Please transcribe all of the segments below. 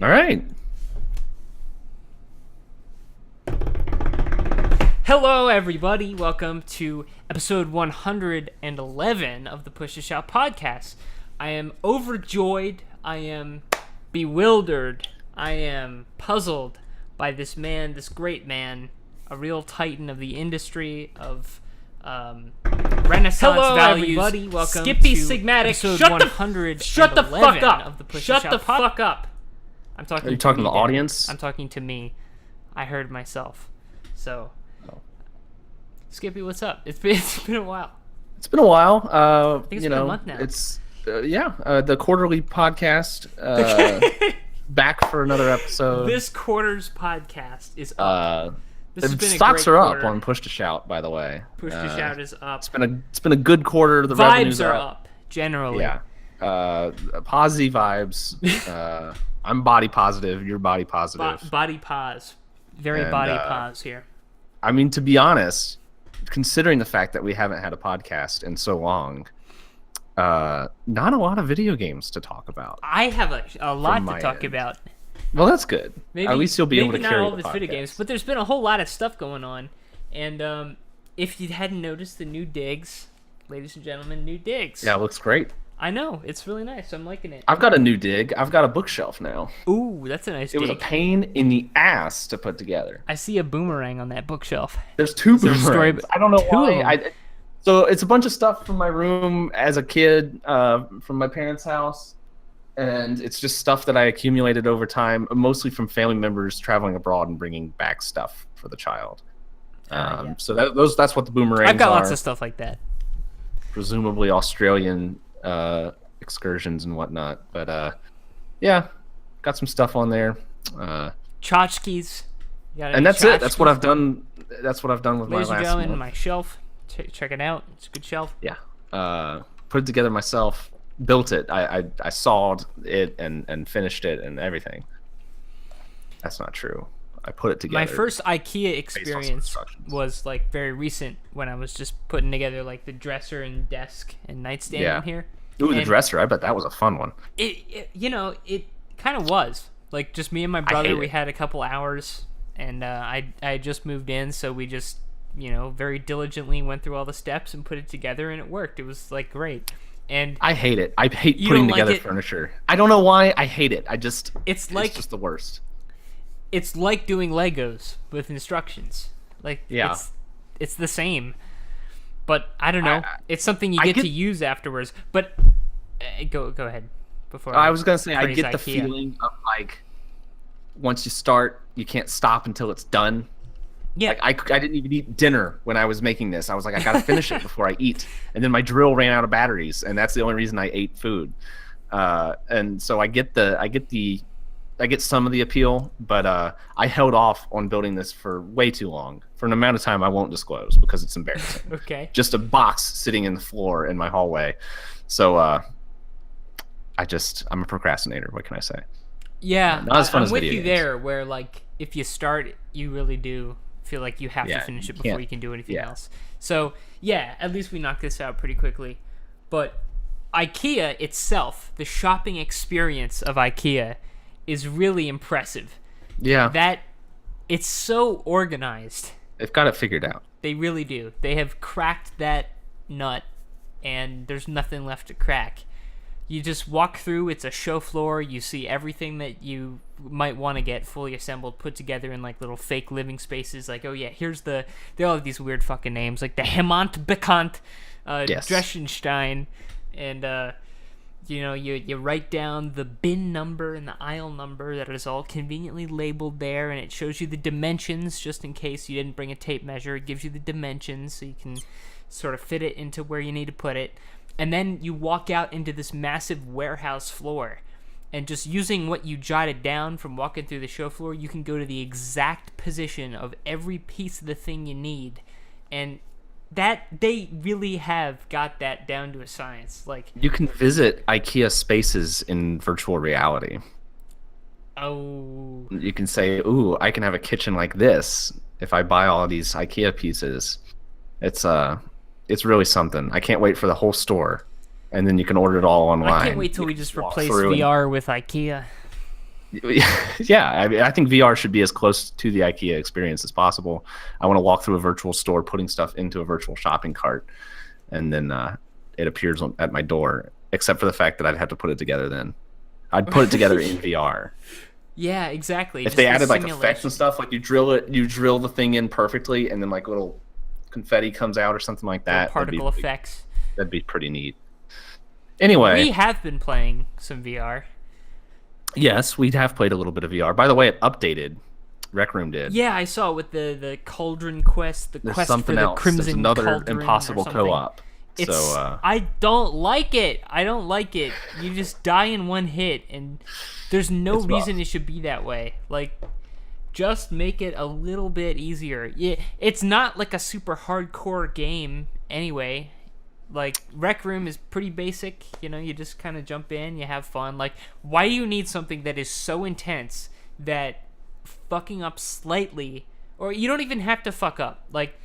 All right. Hello, everybody. Welcome to episode 111 of the Push to Shout podcast. I am overjoyed. I am bewildered. I am puzzled by this man, this great man, a real titan of the industry of Renaissance Hello, values. everybody. Welcome Skippy to Sigmatic. episode Shut 111 shut the fuck up. of the Push to Shut Shout the fuck up. I'm talking. Are you talking to me, the Dan. audience? I'm talking to me. I heard myself. So. Skippy, what's up? It's been a while. It's been a while. I think it's been a month now. It's the quarterly podcast back for another episode. This quarter's podcast is up. This has The been a stocks great are quarter. up on Push to Shout, by the way. Push to Shout is up. It's been a good quarter. The revenues Vibes are up generally. Yeah. Positive vibes. I'm body positive. You're body positive. Body pause. Very And, body pause here. I mean, to be honest, considering the fact that we haven't had a podcast in so long, not a lot of video games to talk about. I have a lot my to talk end. about. Well, that's good. Maybe, At least you'll be able to maybe carry not all the of it's video podcast. games, but there's been a whole lot of stuff going on. And if you hadn't noticed the new digs, ladies and gentlemen, new digs. Yeah, it looks great. I know, it's really nice. I'm liking it. I've got a new dig. I've got a bookshelf now. Ooh, that's a nice It was a dig. pain in the ass to put together. I see a boomerang on that bookshelf. There's two there a story boomerangs. I don't know two of why. them? So it's a bunch of stuff from my room as a kid, from my parents' house, and it's just stuff that I accumulated over time, mostly from family members traveling abroad and bringing back stuff for the child. Yeah. So that's what the boomerangs I've got are. lots of stuff like that. Presumably Australian excursions and whatnot. But yeah, got some stuff on there. Tchotchkes. You got any And that's it. That's what tchotchkes? I've done. That's what I've done with Ladies my and last gentlemen, month. my shelf. Check it out. It's a good shelf. Yeah. Put it together myself. Built it. I sawed it and finished it and everything. That's not true. I put it together. My first IKEA some experience instructions. was like very recent when I was just putting together like the dresser and desk and nightstand Yeah. in here. Ooh, the and- dresser. I bet that was a fun one. It kind of was like just me and my brother. hate We it. had a couple hours, and I had just moved in, so we just very diligently went through all the steps and put it together, and it worked. It was like great, and I hate it. I hate You putting don't like together it? furniture. I don't know why. I hate it. it's like it's just the worst. it's like doing Legos with instructions. Like Yeah. it's the same, but I don't know. It's something you I get to get- use afterwards. But go ahead before I was gonna say I praise get the IKEA. feeling of like once you start, you can't stop until it's done. Yeah, Like I didn't even eat dinner when I was making this. I was like, I gotta finish it before I eat. And then my drill ran out of batteries, and that's the only reason I ate food. And so I get some of the appeal, but I held off on building this for way too long, for an amount of time I won't disclose because it's embarrassing. okay. Just a box sitting in the floor in my hallway. So I'm a procrastinator. What can I say? Yeah, Not as fun I'm as with video you games. there. Where like if you start, you really do feel like you have Yeah, to finish it you before can't- you can do anything yeah. else. So yeah, at least we knocked this out pretty quickly. But IKEA itself, the shopping experience of IKEA, is really impressive. Yeah, That it's so organized. they've got it figured out. They really do. They have cracked that nut, and there's nothing left to crack. You just walk through, it's a show floor, you see everything that you might want to get fully assembled, put together in like little fake living spaces. Like, oh yeah, they all have these weird fucking names, like the Hemant Bekant, Yes. Dressenstein, and you write down the bin number and the aisle number that is all conveniently labeled there, and it shows you the dimensions just in case you didn't bring a tape measure. It gives you the dimensions so you can sort of fit it into where you need to put it. And then you walk out into this massive warehouse floor, and just using what you jotted down from walking through the show floor, you can go to the exact position of every piece of the thing you need. And that they really have got that down to a science. Like, You can visit IKEA spaces in virtual reality. oh, You can say, "Ooh, I can have a kitchen like this if I buy all of these IKEA pieces." It's really something. I can't wait for the whole store, and then you can order it all online. I can't wait till You we can just walk replace through and- VR with IKEA. Yeah, I mean, I think VR should be as close to the IKEA experience as possible. I want to walk through a virtual store, putting stuff into a virtual shopping cart, and then it appears at my door. Except for the fact that I'd have to put it together. Then I'd put it together in VR. Yeah, exactly. If Just they the added like simulation. effects and stuff, like you drill the thing in perfectly, and then like little confetti comes out or something like Little that. particle effects. That'd be pretty neat. Anyway, We have been playing some VR. yes, we have played a little bit of VR. By the way, it updated. Rec Room did. Yeah, I saw with the Cauldron quest, the There's quest for something the else. Crimson There's another Cauldron or impossible something. co-op. It's So I don't like it. I don't like it. You just die in one hit, and there's no It's reason rough. it should be that way. Like, just make it a little bit easier. Yeah, it's not like a super hardcore game anyway. Like, Rec Room is pretty basic. You know, you just kind of jump in, you have fun. Like, why do you need something that is so intense that fucking up slightly, or you don't even have to fuck up? Like,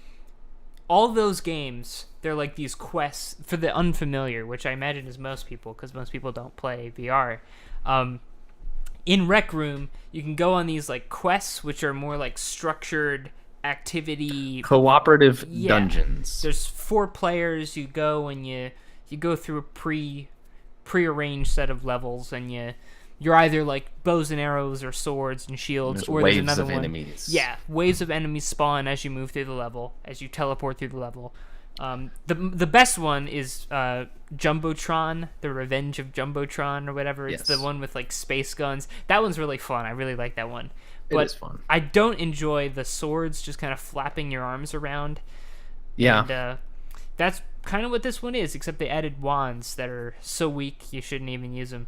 all those games, they're like these quests for the unfamiliar, which I imagine is most people, because most people don't play VR. In Rec Room, you can go on these like quests, which are more like structured activity. cooperative Yeah. dungeons. There's 4 players. You go and you go through a prearranged set of levels, and you're either like bows and arrows or swords and shields, There's or waves there's another of one. enemies. Yeah, waves of enemies spawn as you move through the level, as you teleport through the level. The best one is Jumbotron, the Revenge of Jumbotron or whatever. It's the Yes. one with like space guns. That one's really fun. I really like that one. It But is fun. I don't enjoy the swords just kind of flapping your arms around. Yeah. And that's kind of what this one is, except they added wands that are so weak you shouldn't even use them.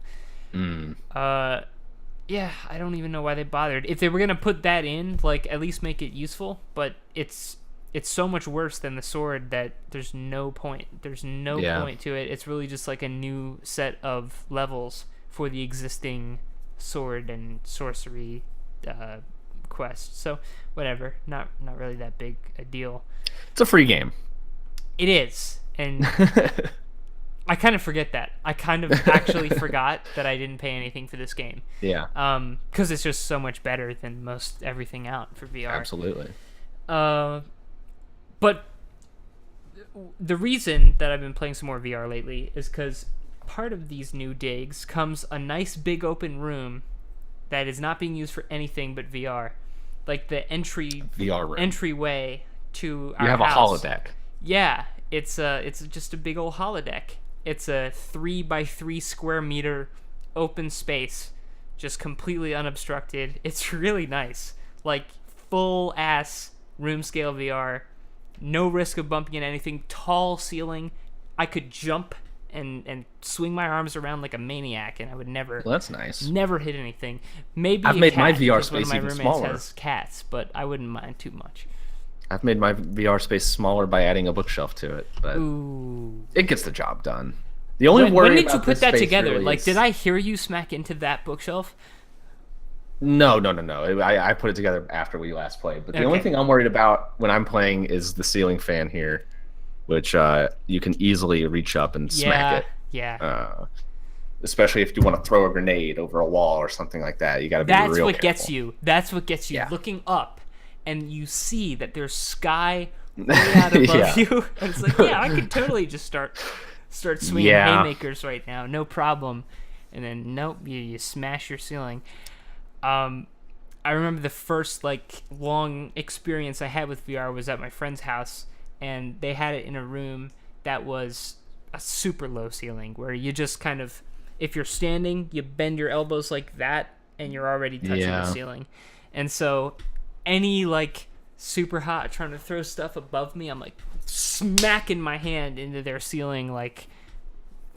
Yeah, I don't even know why they bothered. If they were gonna put that in, like, at least make it useful. But it's so much worse than the sword that there's no point. There's no Yeah. point to it. It's really just like a new set of levels for the existing sword and sorcery quest. So whatever, not really that big a deal. It's a free game. It is, and I kind of forget that. I kind of actually forgot that I didn't pay anything for this game. Yeah. Because it's just so much better than most everything out for VR. Absolutely. But the reason that I've been playing some more VR lately is because part of these new digs comes a nice big open room that is not being used for anything but VR. Like the VR room. entryway to our You have house. a holodeck. Yeah, it's just a big old holodeck. It's a 3x3 square meter open space, just completely unobstructed. It's really nice, like full ass room scale VR, no risk of bumping into anything. Tall ceiling, I could jump and swing my arms around like a maniac, and I would never Well, that's nice. never hit anything. Maybe I've a made my cat, VR because one of space my even roommates smaller. has cats, but I wouldn't mind too much. I've made my VR space smaller by adding a bookshelf to it, but Ooh. it gets the job done. The only worry When did about you put this that space together? really Like, is- did I hear you smack into that bookshelf? No. I put it together after we last played. But the only Okay. thing I'm worried about when I'm playing is the ceiling fan here, which you can easily reach up and smack it. Yeah. Especially if you want to throw a grenade over a wall or something like that. You got to be That's real what gets careful. you. That's what gets you. Yeah. Looking up, and you see that there's sky way out above Yeah. you. And it's like, yeah, I could totally just start swinging Yeah. haymakers right now, no problem. And then nope, you smash your ceiling. I remember the first like long experience I had with VR was at my friend's house, and they had it in a room that was a super low ceiling where you just kind of, if you're standing, you bend your elbows like that and you're already touching Yeah. the ceiling. And so any like super hot trying to throw stuff above me, I'm like smacking my hand into their ceiling like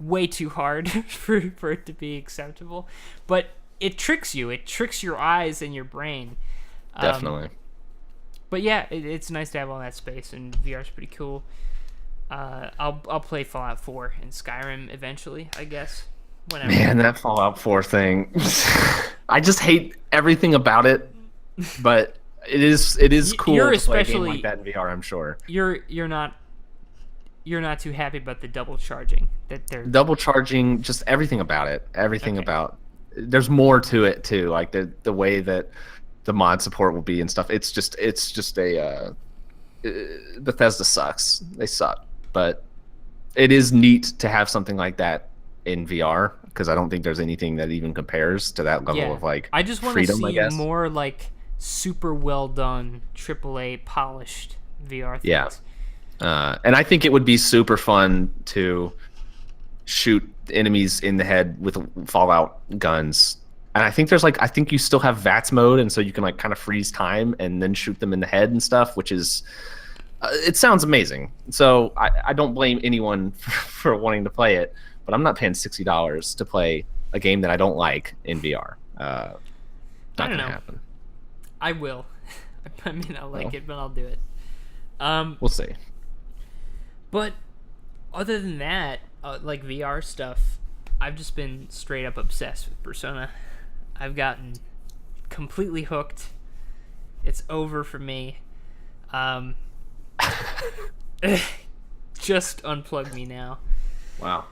way too hard for it to be acceptable. But it tricks you. It tricks your eyes and your brain. Definitely. But yeah, it's nice to have all that space, and VR's pretty cool. I'll play Fallout 4 and Skyrim eventually, I guess. Whenever. Man, that Fallout 4 thing. I just hate everything about it, but it is cool You're to play a game especially- like that in VR, I'm sure. You're not too happy about the double charging that they're Double charging, just everything about it. Everything Okay. about there's more to it too, like the way that the mod support will be and stuff. It's just a Bethesda sucks. They suck, but it is neat to have something like that in VR because I don't think there's anything that even compares to that level of like I just want to freedom, I see guess. more like super well done AAA polished VR things. Yeah. And I think it would be super fun to shoot enemies in the head with Fallout guns. And I think I think you still have VATS mode, and so you can like kind of freeze time and then shoot them in the head and stuff, which is, it sounds amazing. So I don't blame anyone for wanting to play it, but I'm not paying $60 to play a game that I don't like in VR. Not gonna happen. I will. I mean, I like it, but I'll do it. We'll see. But other than that, like VR stuff, I've just been straight up obsessed with Persona. I've gotten completely hooked. It's over for me. Just unplug me now. Wow.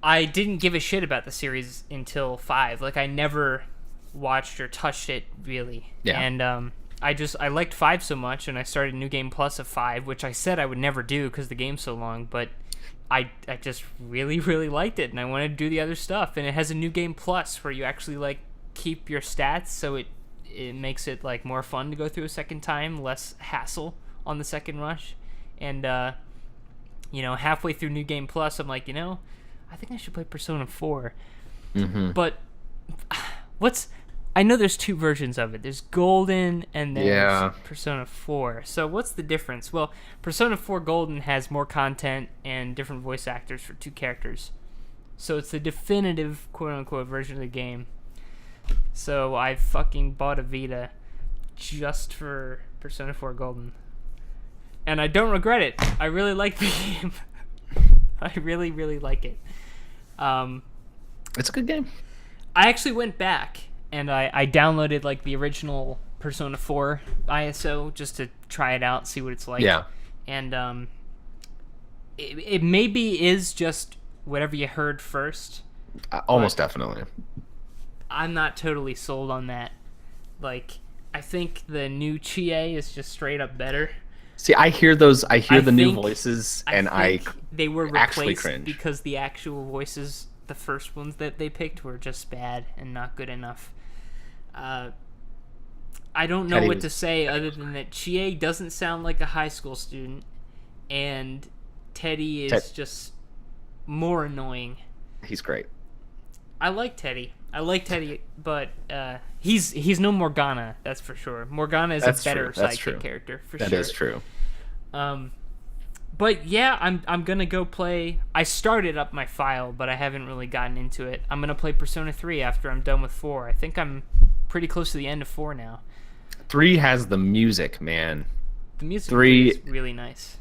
I didn't give a shit about the series until 5. Like, I never watched or touched it, really. Yeah. And I liked 5 so much, and I started New Game Plus of 5, which I said I would never do because the game's so long, but I just really, really liked it, and I wanted to do the other stuff. And it has a New Game Plus where you actually, like, keep your stats, so it makes it, like, more fun to go through a second time, less hassle on the second rush. And, halfway through New Game Plus, I'm like, I think I should play Persona 4. Mm-hmm. But I know there's 2 versions of it. There's Golden and there's Persona 4. So what's the difference? Well, Persona 4 Golden has more content and different voice actors for 2 characters. So it's the definitive quote-unquote version of the game. So I fucking bought a Vita just for Persona 4 Golden. And I don't regret it. I really like the game. I really, really like it. It's a good game. I actually went back and I downloaded like the original Persona 4 ISO just to try it out, see what it's like. Yeah. And it maybe is just whatever you heard first. Almost definitely. I'm not totally sold on that. Like, I think the new Chie is just straight up better. See, I hear the new voices, and I they were actually replaced cringe because the actual voices, the first ones that they picked, were just bad and not good enough. I don't know what to say other than that Chie doesn't sound like a high school student, and Teddy is just more annoying. He's great. I like Teddy, but he's no Morgana, that's for sure. Morgana is a better sidekick character, for sure. That is true. But yeah, I'm gonna go play. I started up my file, but I haven't really gotten into it. I'm gonna play Persona 3 after I'm done with 4. I think I'm pretty close to the end of 4 now. 3 has the music, man. The music 3 is really nice.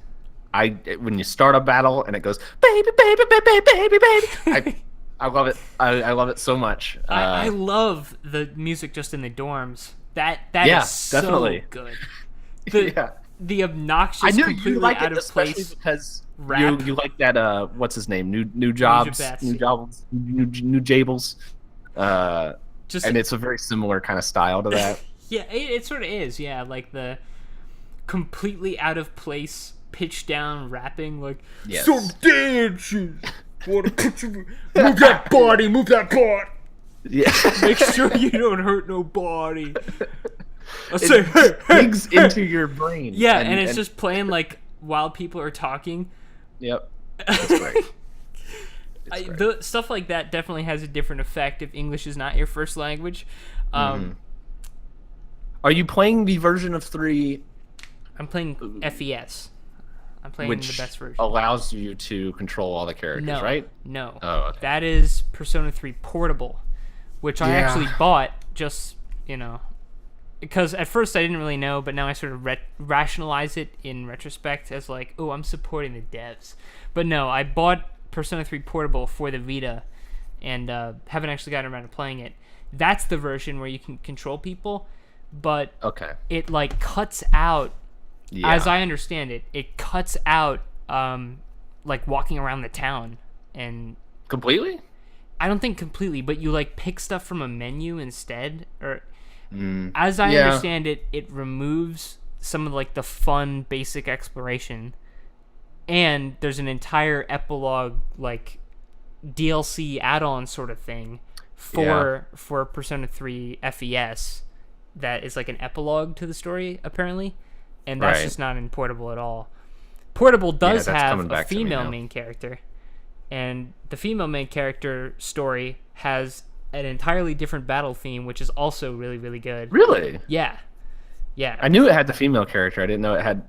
When you start a battle and it goes baby baby baby baby baby, I love it. I love it so much. I love the music just in the dorms. That is so definitely good. Yeah. The obnoxious, I knew completely you like out it, of especially place because rap. you like that. What's his name? New Jobs, New Jables. And it's a very similar kind of style to that. Yeah, it sort of is. Yeah, like the completely out of place, pitch down rapping, like some dancing. Move that body, move that part. Yeah. Make sure you don't hurt nobody. It digs into your brain. Yeah, and it's just playing like while people are talking. Yep. That's great. The stuff like that definitely has a different effect if English is not your first language. Are you playing the version of 3? I'm playing FES. I'm playing the best version. Allows you to control all the characters, right? No. Oh, okay. That is Persona 3 Portable, which I actually bought just, because at first I didn't really know, but now I sort of rationalize it in retrospect as like, oh, I'm supporting the devs. But no, I bought Persona 3 Portable for the Vita and haven't actually gotten around to playing it. That's the version where you can control people, but it like cuts out, as I understand it, it cuts out like walking around the town and completely. I don't think completely, but you like pick stuff from a menu instead, or Mm, as I yeah. understand it, it removes some of like the fun basic exploration, and there's an entire epilogue like DLC add-on sort of thing for Persona 3 FES that is like an epilogue to the story apparently, and that's Right. just not in Portable at all. Portable does that's have coming a back to me female now. main character, and the female main character story has an entirely different battle theme, which is also really really good. Really? Yeah, yeah. I knew it had the female character. I didn't know it had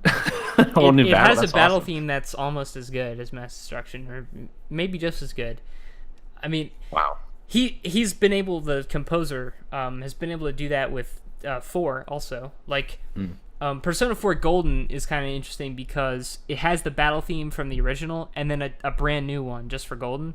a whole new It battle. has That's a battle awesome. theme that's almost as good as Mass Destruction, or maybe just as good. I mean, Wow. he's been able, the composer has been able to do that with 4 also. Like Persona 4 Golden is kind of interesting because it has the battle theme from the original and then a brand new one just for Golden.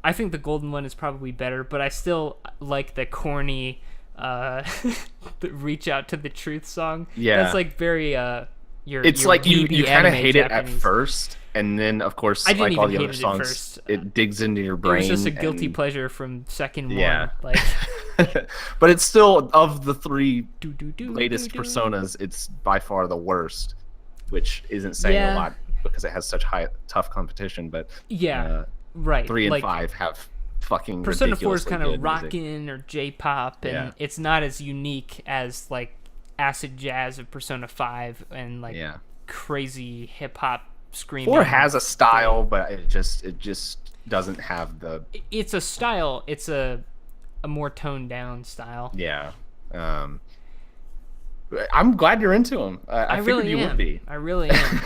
I think the Golden one is probably better, but I still like the corny the reach out to the truth song. Yeah. That's like very It's your like you beauty kind of anime hate it at Japanese. first, and then of course, I didn't like all even the hate other it at songs, first. it digs into your It brain. was just a guilty and- pleasure from second Yeah. one. Like But it's still, of the three do do do latest do, do. personas, it's by far the worst, which isn't saying Yeah. a lot because it has such tough competition. But Yeah, right. 3 and like, 5 have fucking Persona 4 is ridiculously kind good of music. rockin' or J-pop, and Yeah. it's not as unique as like acid jazz of Persona 5 and like Yeah, crazy hip hop screaming. 4 has a style, but it just doesn't have the It's a style. It's a more toned down style. yeah. I'm glad you're into them. I figured really you am. would be. I really am.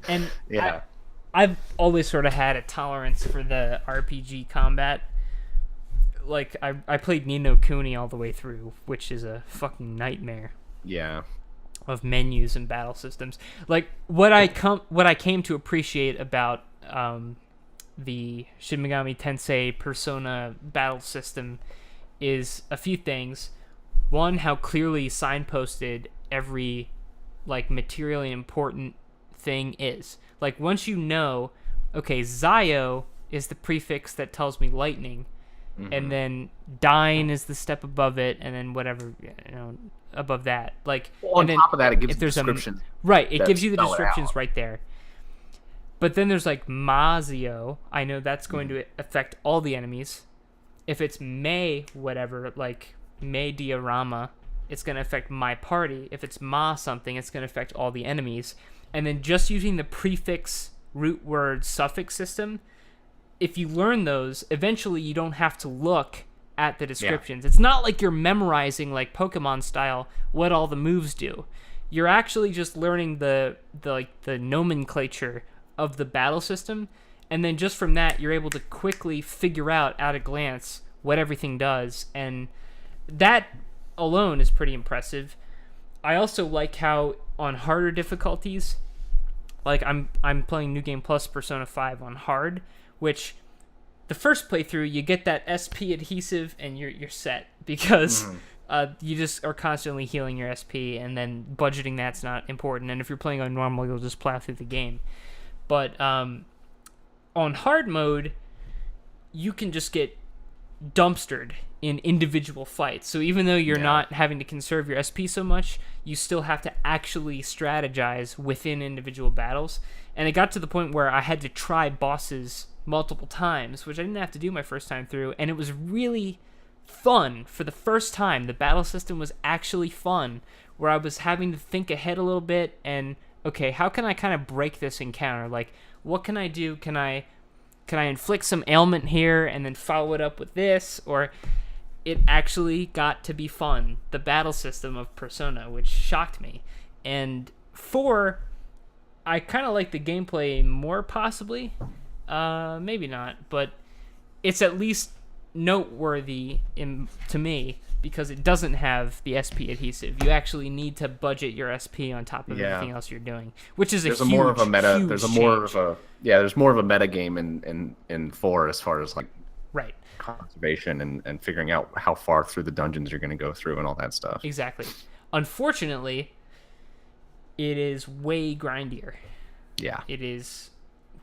And Yeah. I've always sort of had a tolerance for the RPG combat. Like I played Ni no Kuni all the way through, which is a fucking nightmare Yeah. of menus and battle systems. Like what I came to appreciate about the Shin Megami Tensei Persona battle system is a few things. One, how clearly signposted every like materially important thing is. Like once you know, okay, Zayo is the prefix that tells me lightning, and then Dine is the step above it, and then whatever above that. Like Well, on and then top of that, it gives if you there's descriptions. right, it that gives you the spell it descriptions out. right there. But then there's like Mazio. I know that's going to affect all the enemies. If it's May whatever, like May Diorama, it's going to affect my party. If it's Ma something, it's going to affect all the enemies. And then just using the prefix, root word, suffix system, if you learn those, eventually you don't have to look at the descriptions. It's not like you're memorizing like Pokemon style what all the moves do. You're actually just learning the nomenclature of the battle system, and then just from that you're able to quickly figure out at a glance what everything does, and that alone is pretty impressive. I also like how on harder difficulties, like I'm playing New Game Plus Persona 5 on hard, which the first playthrough you get that SP adhesive and you're set because you just are constantly healing your SP, and then budgeting that's not important. And if you're playing on normal, you'll just plow through the game. But on hard mode, you can just get dumpstered in individual fights. So even though you're not having to conserve your SP so much, you still have to actually strategize within individual battles. And it got to the point where I had to try bosses multiple times, which I didn't have to do my first time through, and it was really fun. For the first time, the battle system was actually fun, where I was having to think ahead a little bit and, okay, how can I kind of break this encounter? Like, what can I do? Can I inflict some ailment here and then follow it up with this? Or it actually got to be fun, the battle system of Persona, which shocked me. And 4, I kind of like the gameplay more, possibly. Maybe not, but it's at least noteworthy to me because it doesn't have the SP adhesive. You actually need to budget your SP on top of everything else you're doing, which is There's a a huge, more of a meta. huge There's a more change. of a There's more of a meta game in 4 as far as like Right. conservation and figuring out how far through the dungeons you're going to go through and all that stuff. Exactly. Unfortunately, it is way grindier. Yeah. It is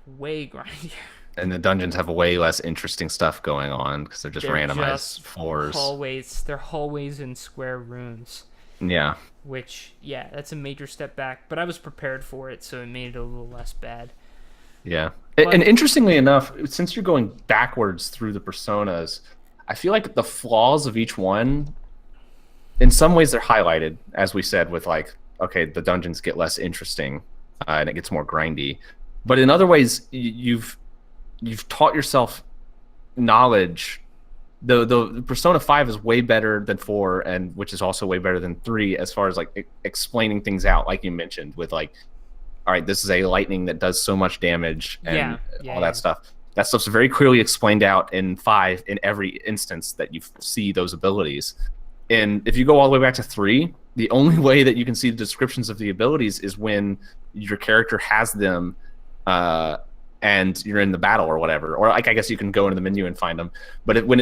way grindier. And the dungeons have way less interesting stuff going on because they're just They're randomized just floors. hallways. They're hallways in square rooms. Yeah. Which, yeah, that's a major step back. But I was prepared for it, so it made it a little less bad. Yeah. But And interestingly enough, since you're going backwards through the personas, I feel like the flaws of each one, in some ways, they're highlighted, as we said, with like, okay, the dungeons get less interesting and it gets more grindy. But in other ways, you've taught yourself knowledge. The Persona 5 is way better than 4, and which is also way better than 3 as far as like explaining things out, like you mentioned, with like, all right, this is a lightning that does so much damage and all that stuff. That stuff's very clearly explained out in 5 in every instance that you see those abilities. And if you go all the way back to 3, the only way that you can see the descriptions of the abilities is when your character has them and you're in the battle or whatever. Or like I guess you can go into the menu and find them. But when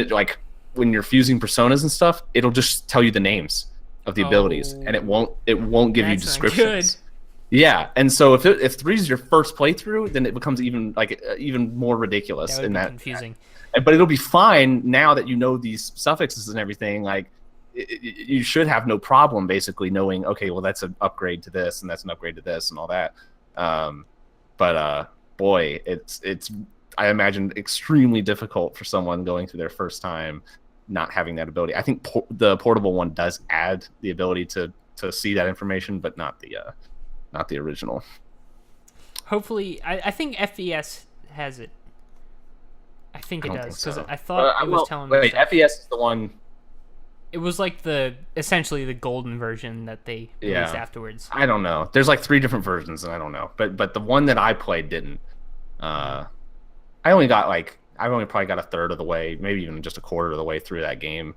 you're fusing personas and stuff, it'll just tell you the names of the abilities, and it won't give you descriptions. Yeah, and so if 3 is your first playthrough, then it becomes even more ridiculous. That would be confusing. But it'll be fine now that you know these suffixes and everything. Like you should have no problem basically knowing, okay, well that's an upgrade to this, and that's an upgrade to this, and all that. But boy, it's I imagine extremely difficult for someone going through their first time not having that ability. I think the portable one does add the ability to see that information, but not the original. Hopefully, I think FES has it. I think it does, because so. I thought it was telling me. Wait, FES is the one. It was like essentially the golden version that they released afterwards. I don't know. There's like 3 different versions, and I don't know. But the one that I played didn't. I've only probably got a third of the way, maybe even just a quarter of the way through that game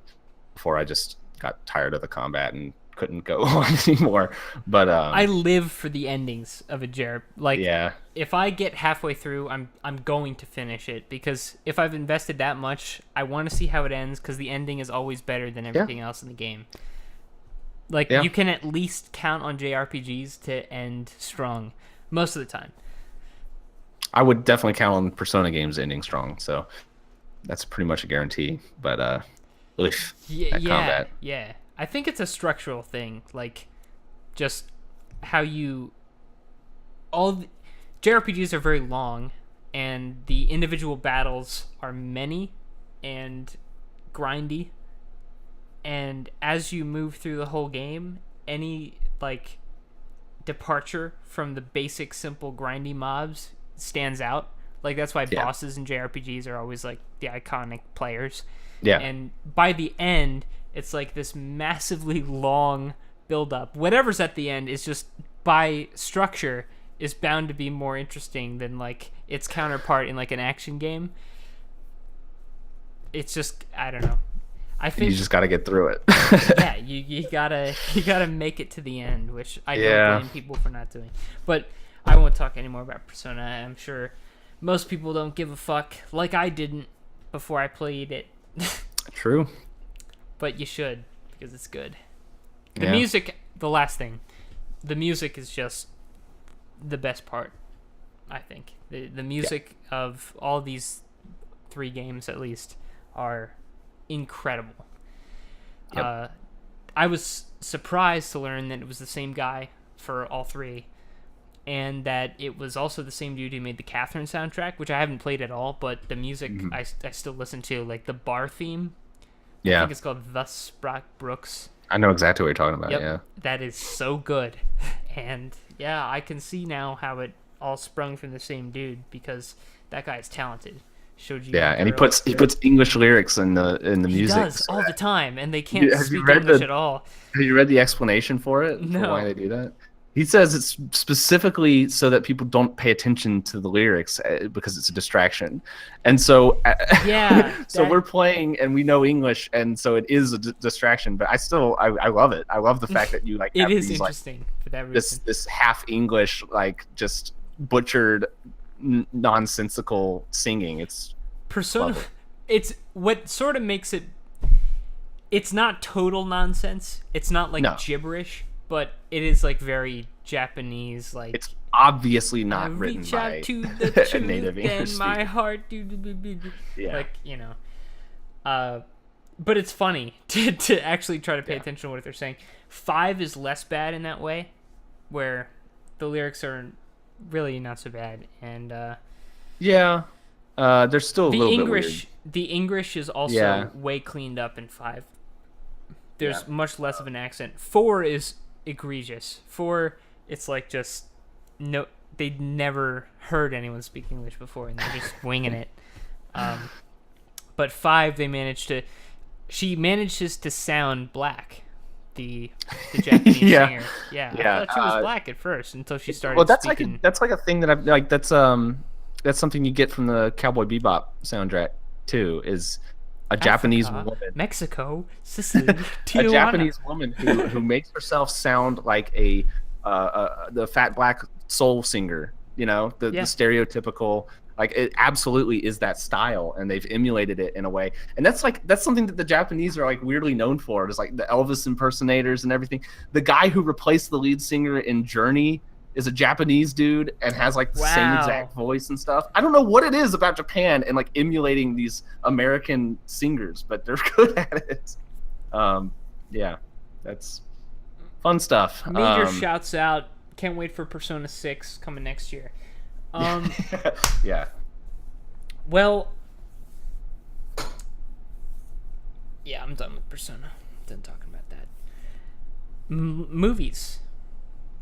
before I just got tired of the combat and couldn't go on anymore. But I live for the endings of a JRPG. Like, yeah. If I get halfway through, I'm going to finish it, because if I've invested that much, I want to see how it ends, because the ending is always better than everything else in the game. Like, you can at least count on JRPGs to end strong most of the time. I would definitely count on Persona games ending strong, so that's pretty much a guarantee. But combat. Yeah. I think it's a structural thing, like just how JRPGs are very long, and the individual battles are many and grindy, and as you move through the whole game, any like departure from the basic simple grindy mobs stands out. Like that's why bosses in JRPGs are always like the iconic players. Yeah. And by the end, it's like this massively long build up. Whatever's at the end is just by structure is bound to be more interesting than like its counterpart in like an action game. It's just, I don't know. I think you just got to get through it. yeah, you gotta make it to the end, which I don't blame people for not doing. But I won't talk anymore about Persona. I'm sure most people don't give a fuck, like I didn't before I played it. True. But you should, because it's good. The music, the last thing, the music is just the best part, I think. The music of all these 3 games, at least, are incredible. Yep. I was surprised to learn that it was the same guy for all 3, and that it was also the same dude who made the Catherine soundtrack, which I haven't played at all, but the music I still listen to, like the bar theme. Yeah. I think it's called Thus Sprach Brooks. I know exactly what you're talking about, Yep. That is so good. And yeah, I can see now how it all sprung from the same dude, because that guy is talented. Shoji and he puts English lyrics in the music. He does all the time, and they can't speak English at all. Have you read the explanation for it? No. For why they do that? He says it's specifically so that people don't pay attention to the lyrics because it's a distraction. And so so we're playing and we know English, and so it is a distraction, but I love it. I love the fact that you like it is interesting for that reason. This half English, like just butchered nonsensical singing. It's Persona lovely. It's what sort of makes it, it's not total nonsense. It's not like gibberish, but it is like very Japanese. Like It's obviously I not written reach by out to the a native truth English and my speaker. heart. Yeah. Like but it's funny to actually try to pay Yeah. attention to what they're saying. 5 is less bad in that way, where the lyrics are really not so bad, and Yeah. There's still a the little English the English is also Yeah. way cleaned up in 5. There's Yeah. much less of an accent. 4 is egregious. 4, it's like just no, they'd never heard anyone speak English before, and they're just winging it. But 5, they managed to. She manages to sound black. The Japanese Yeah. singer. Yeah, Yeah, I thought she was black at first until she started Well, that's speaking. like a thing that I've like. That's something you get from the Cowboy Bebop soundtrack too. Is a Japanese Africa, woman, Mexico, Sicily, a Tijuana. Japanese woman who makes herself sound like the fat black soul singer. You know, the Yeah. stereotypical. Like it absolutely is that style, and they've emulated it in a way. And that's something that the Japanese are like weirdly known for. Is like the Elvis impersonators and everything. The guy who replaced the lead singer in Journey is a Japanese dude and has like the same Wow. exact voice and stuff. I don't know what it is about Japan and like emulating these American singers, but they're good at it. Yeah, that's fun stuff. Major shouts out. Can't wait for Persona 6 coming next year. Yeah. Well, yeah, I'm done with Persona. Done talking about that. Movies.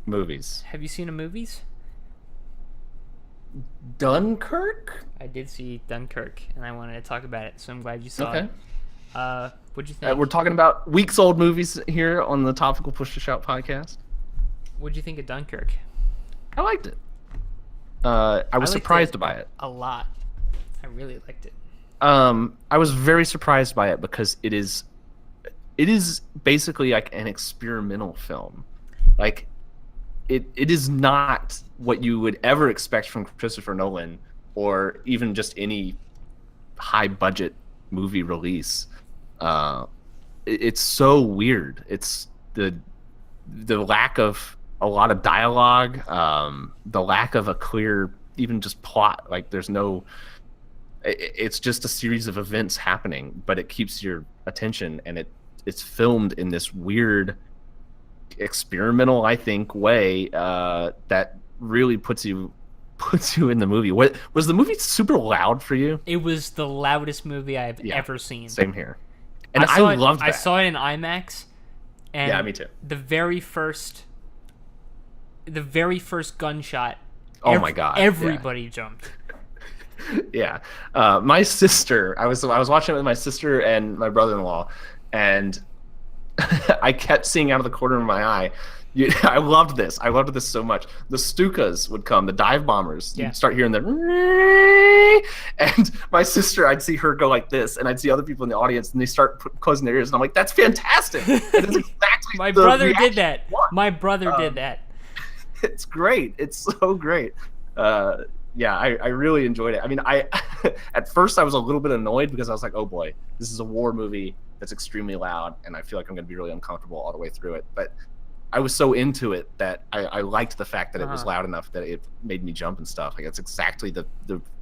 Movies. Have you seen a movies? Dunkirk? I did see Dunkirk, and I wanted to talk about it, so I'm glad you saw Okay. it. What'd you think? We're talking about weeks old movies here on the Topical Push to Shout podcast. What'd you think of Dunkirk? I liked it. I was liked surprised by it. A lot. I really liked it. I was very surprised by it because it is basically like an experimental film. Like it is not what you would ever expect from Christopher Nolan or even just any high budget movie release. It's so weird. It's the lack of a lot of dialogue, the lack of a clear even just plot. Like there's no, it's just a series of events happening, but it keeps your attention, and it's filmed in this weird experimental, I think, way that really puts you in the movie. What was the movie super loud for you? It was the loudest movie I've Yeah, ever seen. Same here. And I saw it, loved that. I saw it in IMAX. And Yeah, me too. The very first gunshot. Oh my God, yeah. Everybody jumped. Yeah, my sister. I was watching it with my sister and my brother-in-law, and I kept seeing out of the corner of my eye. I loved this. I loved this so much. The Stukas would come, the dive bombers. Yeah. You'd start hearing the, and my sister, I'd see her go like this, and I'd see other people in the audience, and they start closing their ears, and I'm like, "That's fantastic! That's exactly My the brother reaction did that. I want." My brother did that. It's great. It's so great. Yeah, I really enjoyed it. I mean, at first I was a little bit annoyed because I was like, oh boy, this is a war movie that's extremely loud, and I feel like I'm going to be really uncomfortable all the way through it. But I was so into it that I liked the fact that it was loud enough that it made me jump and stuff. Like that's exactly the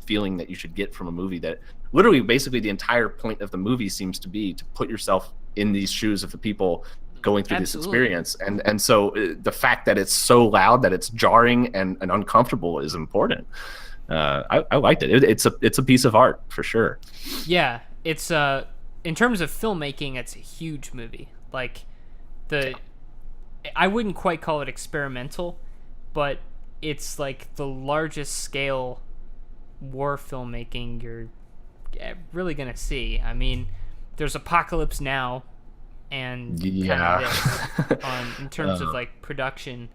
feeling that you should get from a movie that literally basically the entire point of the movie seems to be to put yourself in these shoes of the people going through Absolutely. this experience. And so the fact that it's so loud that it's jarring and uncomfortable is important. I liked it. It's a piece of art for sure. Yeah, it's in terms of filmmaking, it's a huge movie. Like I wouldn't quite call it experimental, but it's like the largest scale war filmmaking you're really gonna see. I mean, there's Apocalypse Now, and Yeah. kind of this, in terms of like production,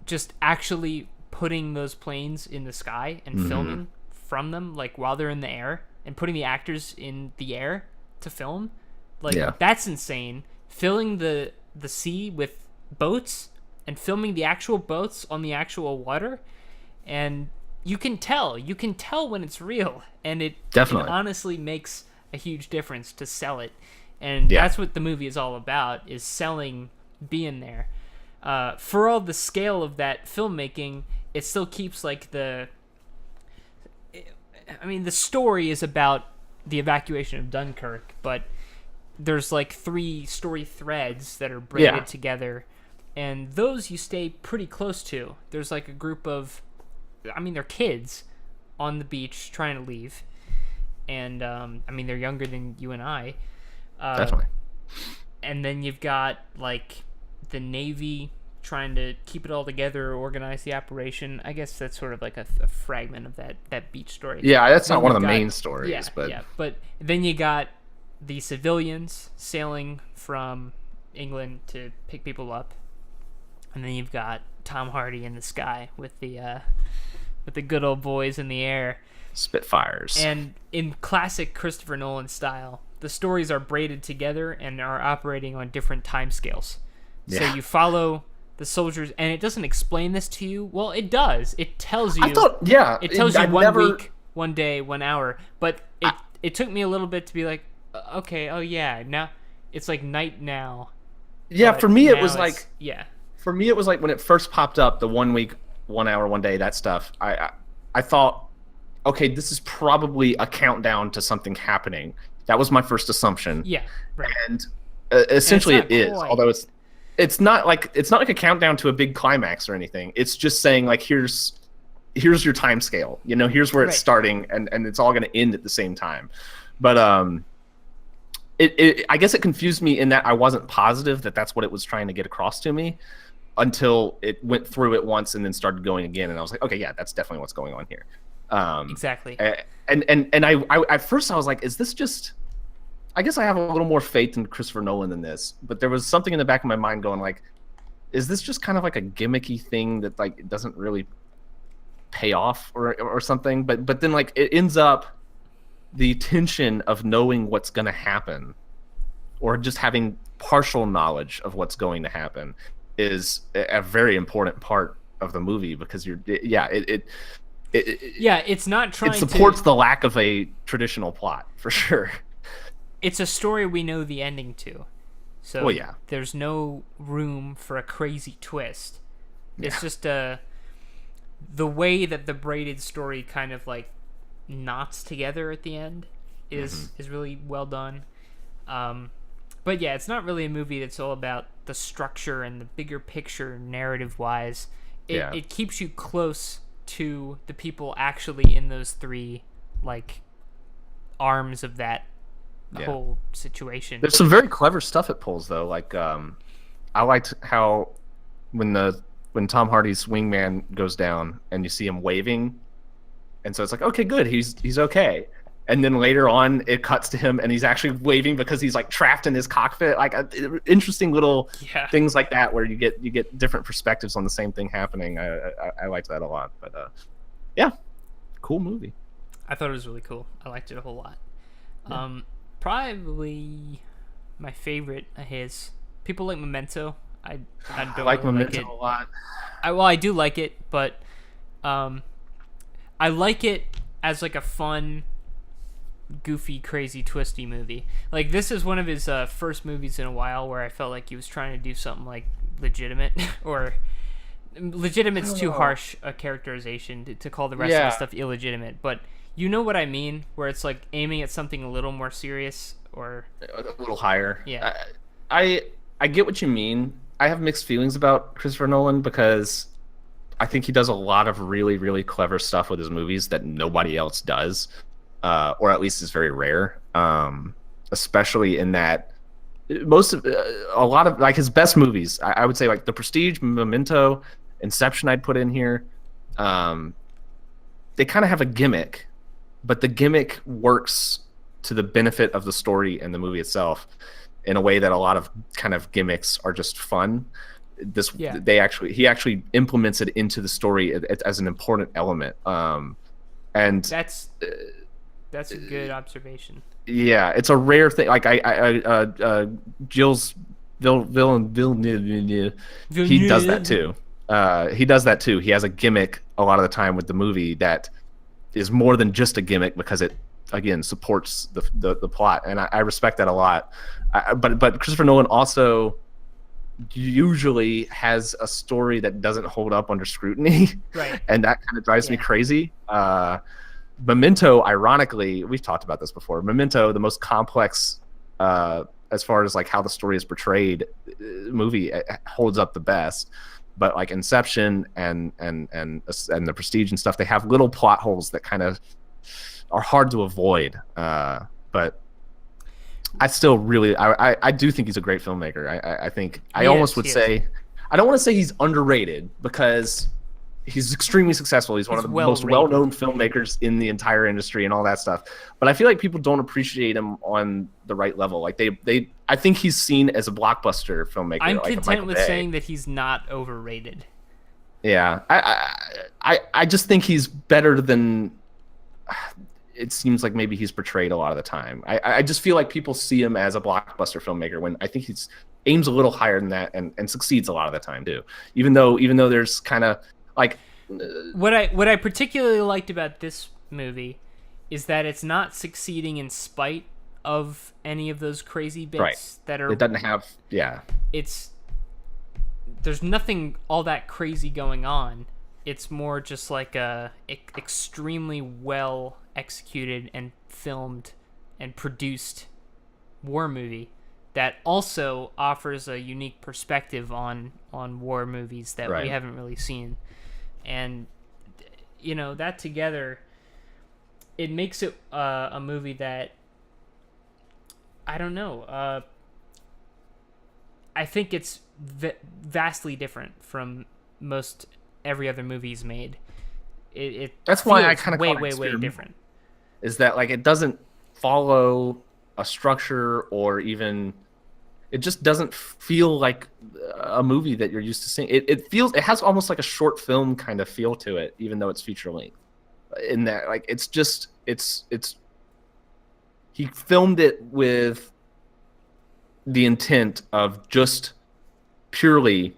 just actually putting those planes in the sky and filming from them, like while they're in the air, and putting the actors in the air to film, like Yeah. that's insane. Filling the sea with boats and filming the actual boats on the actual water, and you can tell when it's real, and it Definitely. honestly makes a huge difference to sell it. And Yeah. that's what the movie is all about, is selling being there. For all the scale of that filmmaking, it still keeps like the story is about the evacuation of Dunkirk, but there's like 3 story threads that are braided together, and those you stay pretty close to. There's like a group of, they're kids on the beach trying to leave, and they're younger than you and I. Definitely. And then you've got like the Navy trying to keep it all together, organize the operation. I guess that's sort of like a fragment of that beach story. Yeah, that's Then not one of you've the got- main stories, yeah, but yeah. But then you got the civilians sailing from England to pick people up, and then you've got Tom Hardy in the sky with the good old boys in the air. Spitfires. And in classic Christopher Nolan style, the stories are braided together and are operating on different timescales. So Yeah. you follow the soldiers, and it doesn't explain this to you. Well, it does. It tells you. I thought, yeah, It tells you I one never- week, 1 day, 1 hour. But it took me a little bit to be like, okay, oh yeah, now it's like night now. Yeah, but for me it now was it's- like yeah, for me it was like when it first popped up, the 1 week, 1 hour, 1 day, that stuff. I thought, okay, this is probably a countdown to something happening. That was my first assumption. yeah, right. And essentially not it is, quite. although it's not like a countdown to a big climax or anything. It's just saying like here's your time scale. Here's where it's Right. starting, and it's all going to end at the same time. But I guess it confused me in that I wasn't positive that that's what it was trying to get across to me until it went through it once and then started going again, and I was like, okay, yeah, that's definitely what's going on here. Exactly. And I at first I was like, is this just? I guess I have a little more faith in Christopher Nolan than this, but there was something in the back of my mind going like, is this just kind of like a gimmicky thing that like it doesn't really pay off or something? But then like it ends up, the tension of knowing what's going to happen, or just having partial knowledge of what's going to happen, is a very important part of the movie, because It's not trying it supports to. the lack of a traditional plot for sure. It's a story we know the ending to, so Well, yeah. there's no room for a crazy twist. It's just the way that the braided story kind of like knots together at the end is really well done. But yeah, it's not really a movie that's all about the structure and the bigger picture narrative wise. It keeps you close to the people actually in those 3 like arms of that whole situation. There's some very clever stuff it pulls though. Like I liked how when Tom Hardy's wingman goes down and you see him waving, and so it's like, okay, good, he's okay. And then later on, it cuts to him, and he's actually waving because he's like trapped in his cockpit. Like interesting little things like that, where you get different perspectives on the same thing happening. I liked that a lot. But yeah, cool movie. I thought it was really cool. I liked it a whole lot. Probably my favorite of his. People like Memento. I don't like really Memento like it. a lot. I do like it, but I like it as like a fun, goofy, crazy, twisty movie. Like this is one of his first movies in a while where I felt like he was trying to do something like legitimate, or legitimate's too harsh a characterization to call the rest of the stuff illegitimate, but you know what I mean, where it's like aiming at something a little more serious or A little higher. Yeah. I get what you mean. I have mixed feelings about Christopher Nolan because I think he does a lot of really, really clever stuff with his movies that nobody else does, or at least is very rare. Especially in that a lot of like his best movies, I would say like The Prestige, Memento, Inception, I'd put in here. They kind of have a gimmick, but the gimmick works to the benefit of the story and the movie itself in a way that a lot of kind of gimmicks are just fun. He actually implements it into the story as an important element. And that's a good observation. yeah, it's a rare thing. Like Gilles Villeneuve, he does that too. He has a gimmick a lot of the time with the movie that is more than just a gimmick, because it again supports the plot, and I respect that a lot. But Christopher Nolan also usually has a story that doesn't hold up under scrutiny, Right. and that kind of drives me Yeah. crazy. Memento, ironically, we've talked about this before. Memento, the most complex, as far as like how the story is portrayed, movie holds up the best. But like Inception and The Prestige and stuff, they have little plot holes that kind of are hard to avoid. But I still really, I do think he's a great filmmaker. I think I almost would say, I don't want to say he's underrated because he's extremely successful. He's one of the most well-known filmmakers in the entire industry and all that stuff. But I feel like people don't appreciate him on the right level. Like I think he's seen as a blockbuster filmmaker. I'm like content with saying that he's not overrated. Yeah, I just think he's better than it seems like maybe he's portrayed a lot of the time. I just feel like people see him as a blockbuster filmmaker when I think he's aims a little higher than that and succeeds a lot of the time too. Even though there's kind of like what I particularly liked about this movie is that it's not succeeding in spite of any of those crazy bits that are. It doesn't have There's nothing all that crazy going on. It's more just like a extremely well executed and filmed and produced war movie that also offers a unique perspective on war movies that we haven't really seen. And that together, it makes it a movie that I don't know. I think it's vastly different from most every other movie he's made. That's why I kind of way different. Is that like it doesn't follow a structure or even it just doesn't feel like a movie that you're used to seeing. It has almost like a short film kind of feel to it, even though it's feature length. In that, like, it's he filmed it with the intent of just purely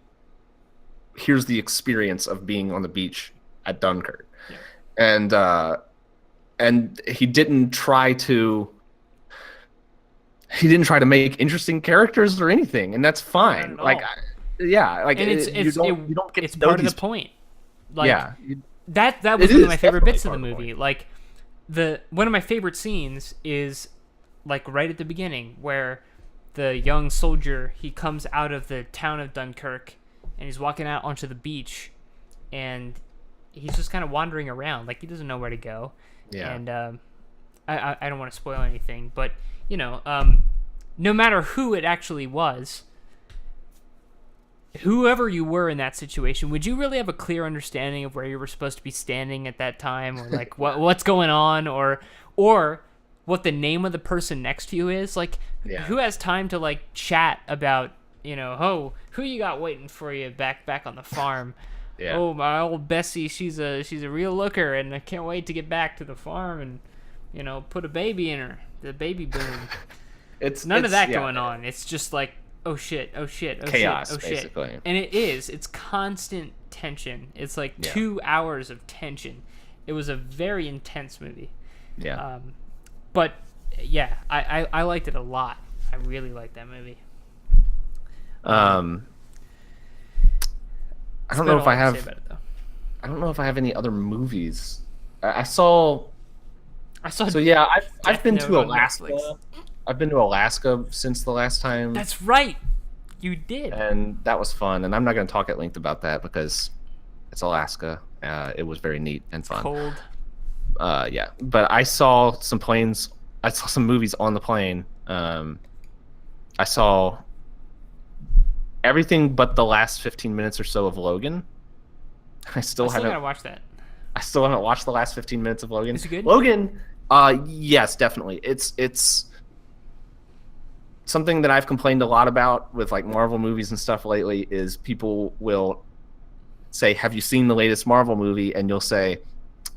here's the experience of being on the beach at Dunkirk. Yeah. And he didn't try to make interesting characters or anything, and that's fine. Like, and you don't get it's part of the point. Like, yeah, that was one of my favorite bits of the movie. Like, one of my favorite scenes is like right at the beginning where the young soldier, he comes out of the town of Dunkirk and he's walking out onto the beach and he's just kind of wandering around, like he doesn't know where to go. Yeah. And I don't want to spoil anything, but no matter who it actually was, whoever you were in that situation, would you really have a clear understanding of where you were supposed to be standing at that time, or like what's going on, or what the name of the person next to you is? Like, who has time to like chat about, who you got waiting for you back on the farm? Yeah. Oh, my old Bessie, she's a real looker, and I can't wait to get back to the farm and put a baby in her. The baby boom. It's none of that going on. It's just like, oh shit, chaos, shit, oh shit. Basically. And it's constant tension. It's like 2 hours of tension. It was a very intense movie. Yeah. But yeah, I liked it a lot. I really liked that movie. I don't know if I have. I don't know if I have any other movies. I saw. So yeah, I've been to Alaska. I've been to Alaska since the last time. That's right, you did. And that was fun. And I'm not going to talk at length about that because it's Alaska. It was very neat and fun. Cold. Yeah, but I saw some planes. I saw some movies on the plane. I saw everything but the last 15 minutes or so of Logan. I still haven't watched that. I still haven't watched the last 15 minutes of Logan. Is it good? Logan, yes, definitely. It's something that I've complained a lot about with like Marvel movies and stuff lately is people will say, "Have you seen the latest Marvel movie?" And you'll say,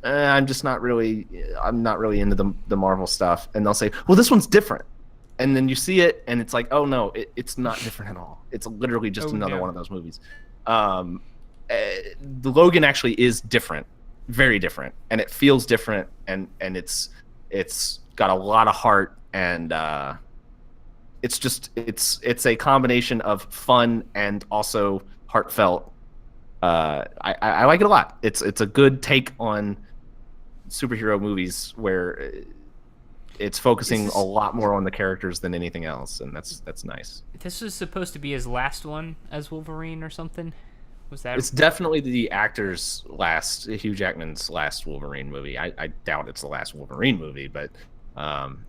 I'm not really into the Marvel stuff. And they'll say, well, this one's different. And then you see it and it's like, oh no, it's not different at all. It's literally just another one of those movies. The Logan actually is different, very different, and it feels different, and it's got a lot of heart, and it's just it's a combination of fun and also heartfelt. I like it a lot. It's a good take on superhero movies where it's focusing a lot more on the characters than anything else, and that's nice. This was supposed to be his last one as Wolverine or something. Was that? It's definitely the actor's last, Hugh Jackman's last Wolverine movie. I doubt it's the last Wolverine movie, but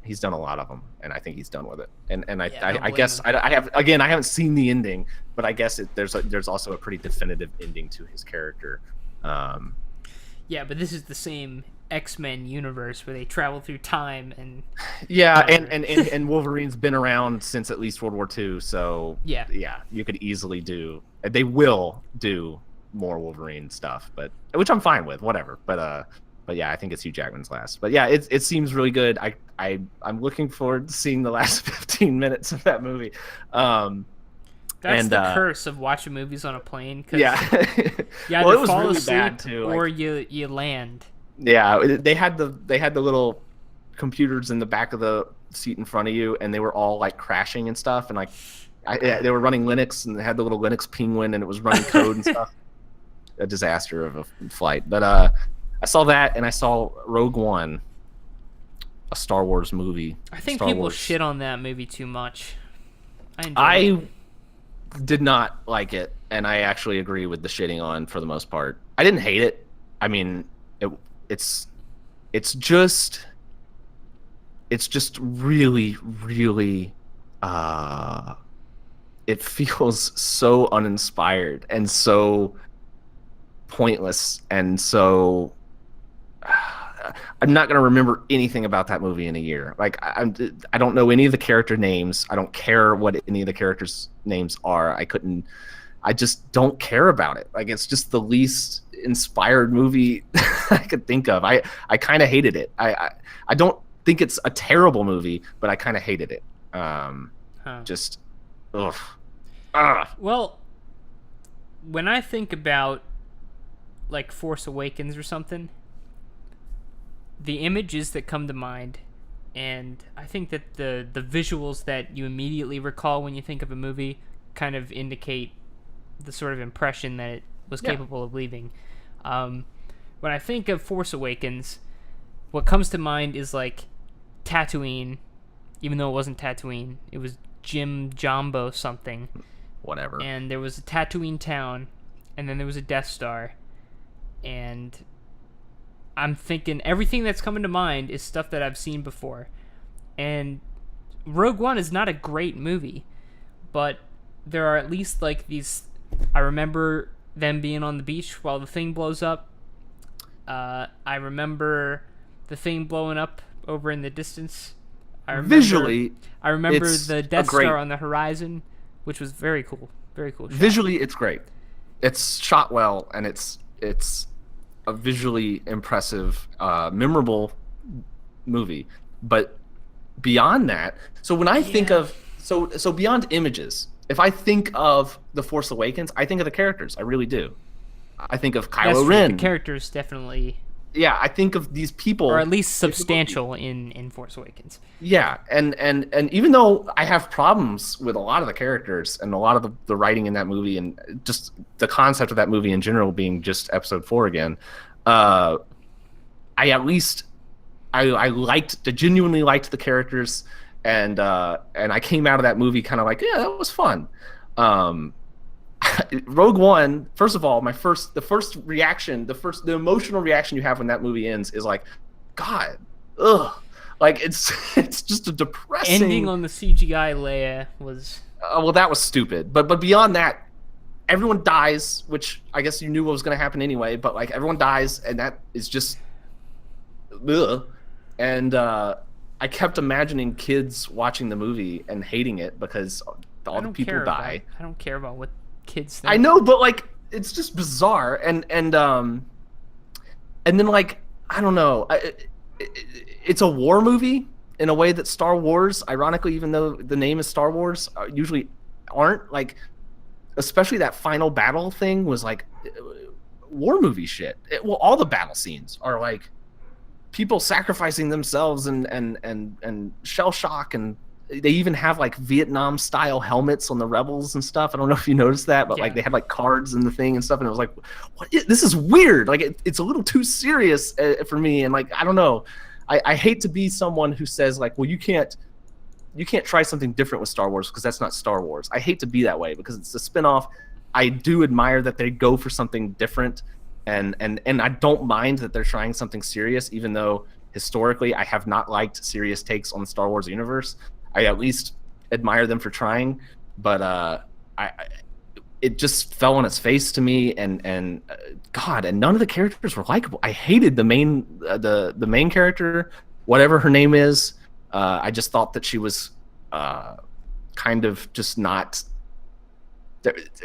he's done a lot of them, and I think he's done with it. And I guess I haven't seen the ending, but I guess there's also a pretty definitive ending to his character. Yeah, but this is the same X-Men universe where they travel through time and yeah, and Wolverine's been around since at least World War II, so yeah, you could easily do. They will do more Wolverine stuff, but which I'm fine with, whatever. But yeah, I think it's Hugh Jackman's last. But yeah, it seems really good. I'm looking forward to seeing the last 15 minutes of that movie. That's the curse of watching movies on a plane. Yeah, you well, it was fall really asleep bad too. or you land. Yeah, they had the little computers in the back of the seat in front of you, and they were all like crashing and stuff, and like they were running Linux, and they had the little Linux penguin, and it was running code and stuff. A disaster of a flight. But I saw that, and I saw Rogue One, a Star Wars movie. I think people shit on that movie too much. I did not like it, and I actually agree with the shitting on for the most part. I didn't hate it. I mean, it's just really, really it feels so uninspired and so pointless, and so I'm not going to remember anything about that movie in a year. Like I don't know any of the character names. I don't care what any of the characters' names are. I just don't care about it. Like it's just the least inspired movie I could think of. I kind of hated it. I don't think it's a terrible movie, but I kind of hated it. Just ugh. Well, when I think about like Force Awakens or something, the images that come to mind, and I think that the visuals that you immediately recall when you think of a movie kind of indicate the sort of impression that it was capable of leaving. When I think of Force Awakens, what comes to mind is like Tatooine, even though it wasn't Tatooine, it was Jim Jumbo something. Whatever. And there was a Tatooine town, and then there was a Death Star, and I'm thinking everything that's coming to mind is stuff that I've seen before. And Rogue One is not a great movie, but there are at least like these. I remember them being on the beach while the thing blows up. I remember the thing blowing up over in the distance. I remember the Death Star on the horizon, which was very cool. Very cool shot. Visually, it's great. It's shot well, and it's a visually impressive, memorable movie. But beyond that, so when I think of so beyond images, if I think of The Force Awakens, I think of the characters. I really do. I think of Kylo Ren. The characters definitely. Yeah, I think of these people, or at least substantial in Force Awakens. Yeah, and even though I have problems with a lot of the characters and a lot of the writing in that movie and just the concept of that movie in general being just Episode 4 again, I genuinely liked the characters, and I came out of that movie kind of like, yeah, that was fun. Rogue One, first of all, the emotional reaction you have when that movie ends is like, God, ugh. Like it's just a depressing ending on the CGI Leia was. Well, that was stupid. But beyond that, everyone dies, which I guess you knew what was going to happen anyway. But like everyone dies, and that is just, ugh. And I kept imagining kids watching the movie and hating it because all the people die. I don't care about what kids think. I know, but like it's just bizarre, and then like I don't know. It's a war movie in a way that Star Wars, ironically, even though the name is Star Wars, usually aren't. Like, especially that final battle thing was like war movie shit. Well, all the battle scenes are like people sacrificing themselves and shell shock and they even have like Vietnam style helmets on the rebels and stuff. I don't know if you noticed that, but like Yeah. they had like cards in the thing and stuff, and it was like, this is weird. Like it's a little too serious for me, and like I don't know. I hate to be someone who says like, well, you can't try something different with Star Wars because that's not Star Wars. I hate to be that way because it's a spinoff. I do admire that they go for something different, and I don't mind that they're trying something serious, even though historically I have not liked serious takes on the Star Wars universe. I at least admire them for trying, but it just fell on its face to me, and God, and none of the characters were likable. I hated the main character, whatever her name is. I just thought that she was kind of just not.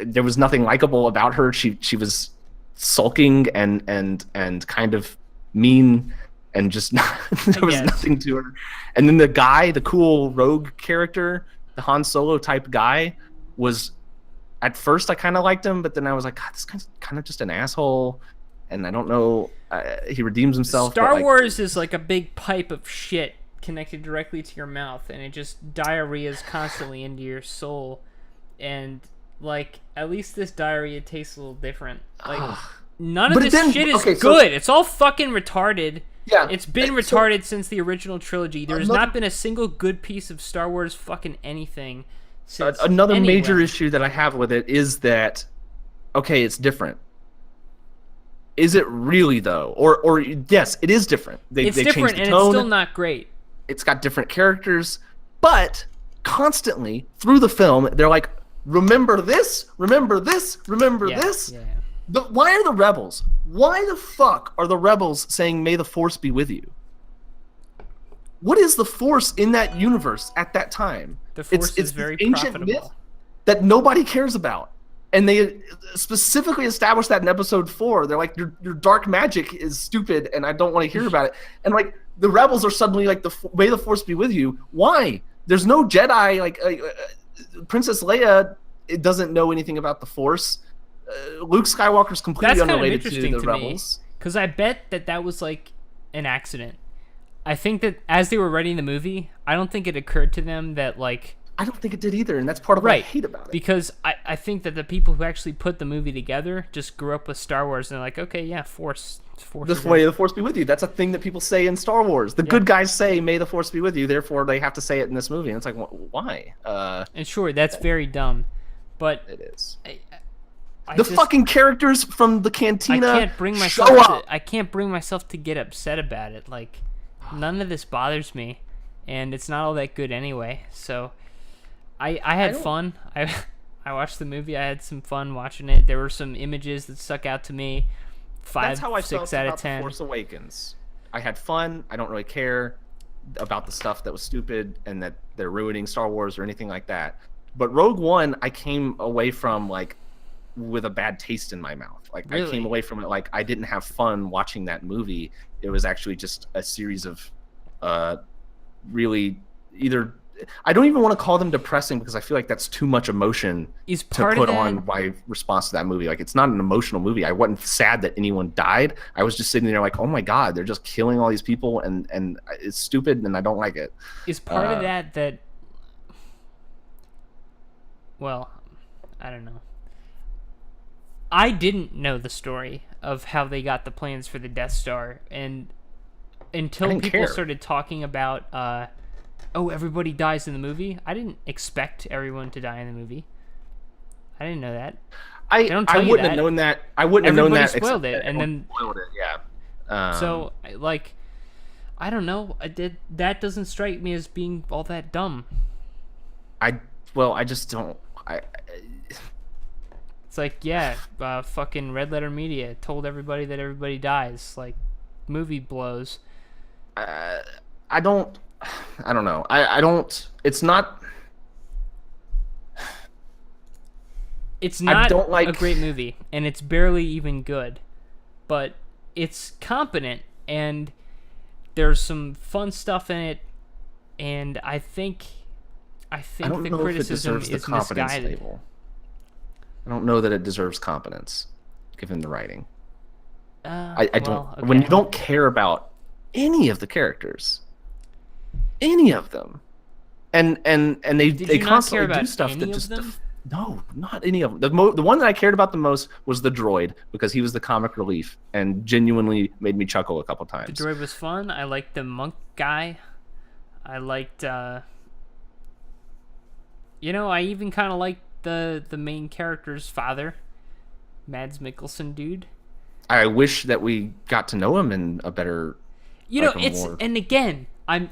There was nothing likable about her. She was sulking and kind of mean, and just not, there was nothing to her. And then the cool rogue character, the Han Solo type guy, was at first I kind of liked him, but then I was like, God, this guy's kind of just an asshole, and I don't know. He redeems himself. Star Wars is like a big pipe of shit connected directly to your mouth, and it just diarrheas constantly into your soul. And like, at least this diarrhea tastes a little different. Like, none of this shit is good. It's all fucking retarded. Yeah, it's been retarded since the original trilogy. There's not been a single good piece of Star Wars fucking anything since another major issue that I have with it is that, okay, it's different. Is it really though? Or yes, it is different. It's they different, changed the and tone. it's still not great. It's got different characters, but constantly through the film, they're like, remember this, remember this, remember this. Yeah. Why are the rebels? Why the fuck are the rebels saying "May the Force be with you"? What is the Force in that universe at that time? The Force is very ancient profitable. myth that nobody cares about, and they specifically established that in Episode 4. They're like, your dark magic is stupid, and I don't want to hear about it. And like the rebels are suddenly like, "May the Force be with you." Why? There's no Jedi. Like Princess Leia, it doesn't know anything about the Force. Luke Skywalker's completely unrelated to the rebels. Because I bet that was like an accident. I think that as they were writing the movie, I don't think it occurred to them that like... I don't think it did either, and that's part of what I hate about it. Because I think that the people who actually put the movie together just grew up with Star Wars, and they're like, okay, yeah, Force. This way, the Force be with you. That's a thing that people say in Star Wars. The good guys say, "May the Force be with you." Therefore, they have to say it in this movie, and it's like, why? And sure, that's very dumb, but it is. The fucking characters from the cantina. I can't bring myself to get upset about it. Like, none of this bothers me, and it's not all that good anyway. So, I had fun. I watched the movie. I had some fun watching it. There were some images that stuck out to me. 5, 6 out of 10. Force Awakens. I had fun. I don't really care about the stuff that was stupid and that they're ruining Star Wars or anything like that. But Rogue One, I came away from like with a bad taste in my mouth. Like really? I came away from it like I didn't have fun watching that movie. It was actually just a series of really either. I don't even want to call them depressing because I feel like that's too much emotion to put on my response to that movie. Like, it's not an emotional movie. I wasn't sad that anyone died. I was just sitting there like, oh my God, they're just killing all these people, and it's stupid, and I don't like it. Is part of that well, I don't know. I didn't know the story of how they got the plans for the Death Star, and until people started talking about oh, everybody dies in the movie. I didn't expect everyone to die in the movie. I didn't know that. I wouldn't have known that. I wouldn't have known that. Everybody spoiled it, and then spoiled it. Yeah. So, like, I don't know. That doesn't strike me as being all that dumb. I just don't. It's like, yeah, fucking Red Letter Media told everybody that everybody dies. Like, movie blows. I don't know. I don't. It's not. It's not a great movie, and it's barely even good, but it's competent, and there's some fun stuff in it, and I think the criticism is misguided. Label. I don't know that it deserves competence, given the writing. I don't. Okay. When you don't care about any of the characters, any of them, and they Did they you not care constantly about do stuff any that of just them? no, not any of them. The one that I cared about the most was the droid because he was the comic relief and genuinely made me chuckle a couple The times. droid was fun. I liked the monk guy. I liked, I even kind of liked the main character's father, Mads Mikkelsen dude. I wish that we got to know him in a better, like a It's more. and again, I'm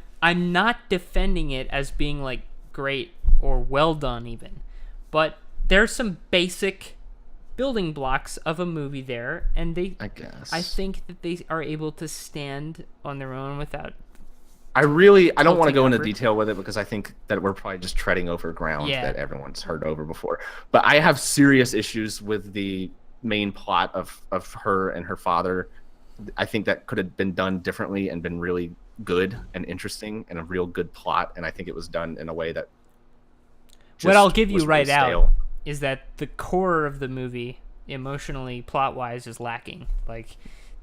not defending it as being like great or well done even, but there's some basic building blocks of a movie there, and I guess. I think that they are able to stand on their own without. I don't want to Tilting go into effort. detail with it because I think that we're probably just treading over ground Yeah. that everyone's heard over before. But I have serious issues with the main plot of her and her father. I think that could have been done differently and been really good and interesting and a real good plot. And I think it was done in a way that What just I'll give you was right really out stale. is that the core of the movie, emotionally, plot wise, is lacking. Like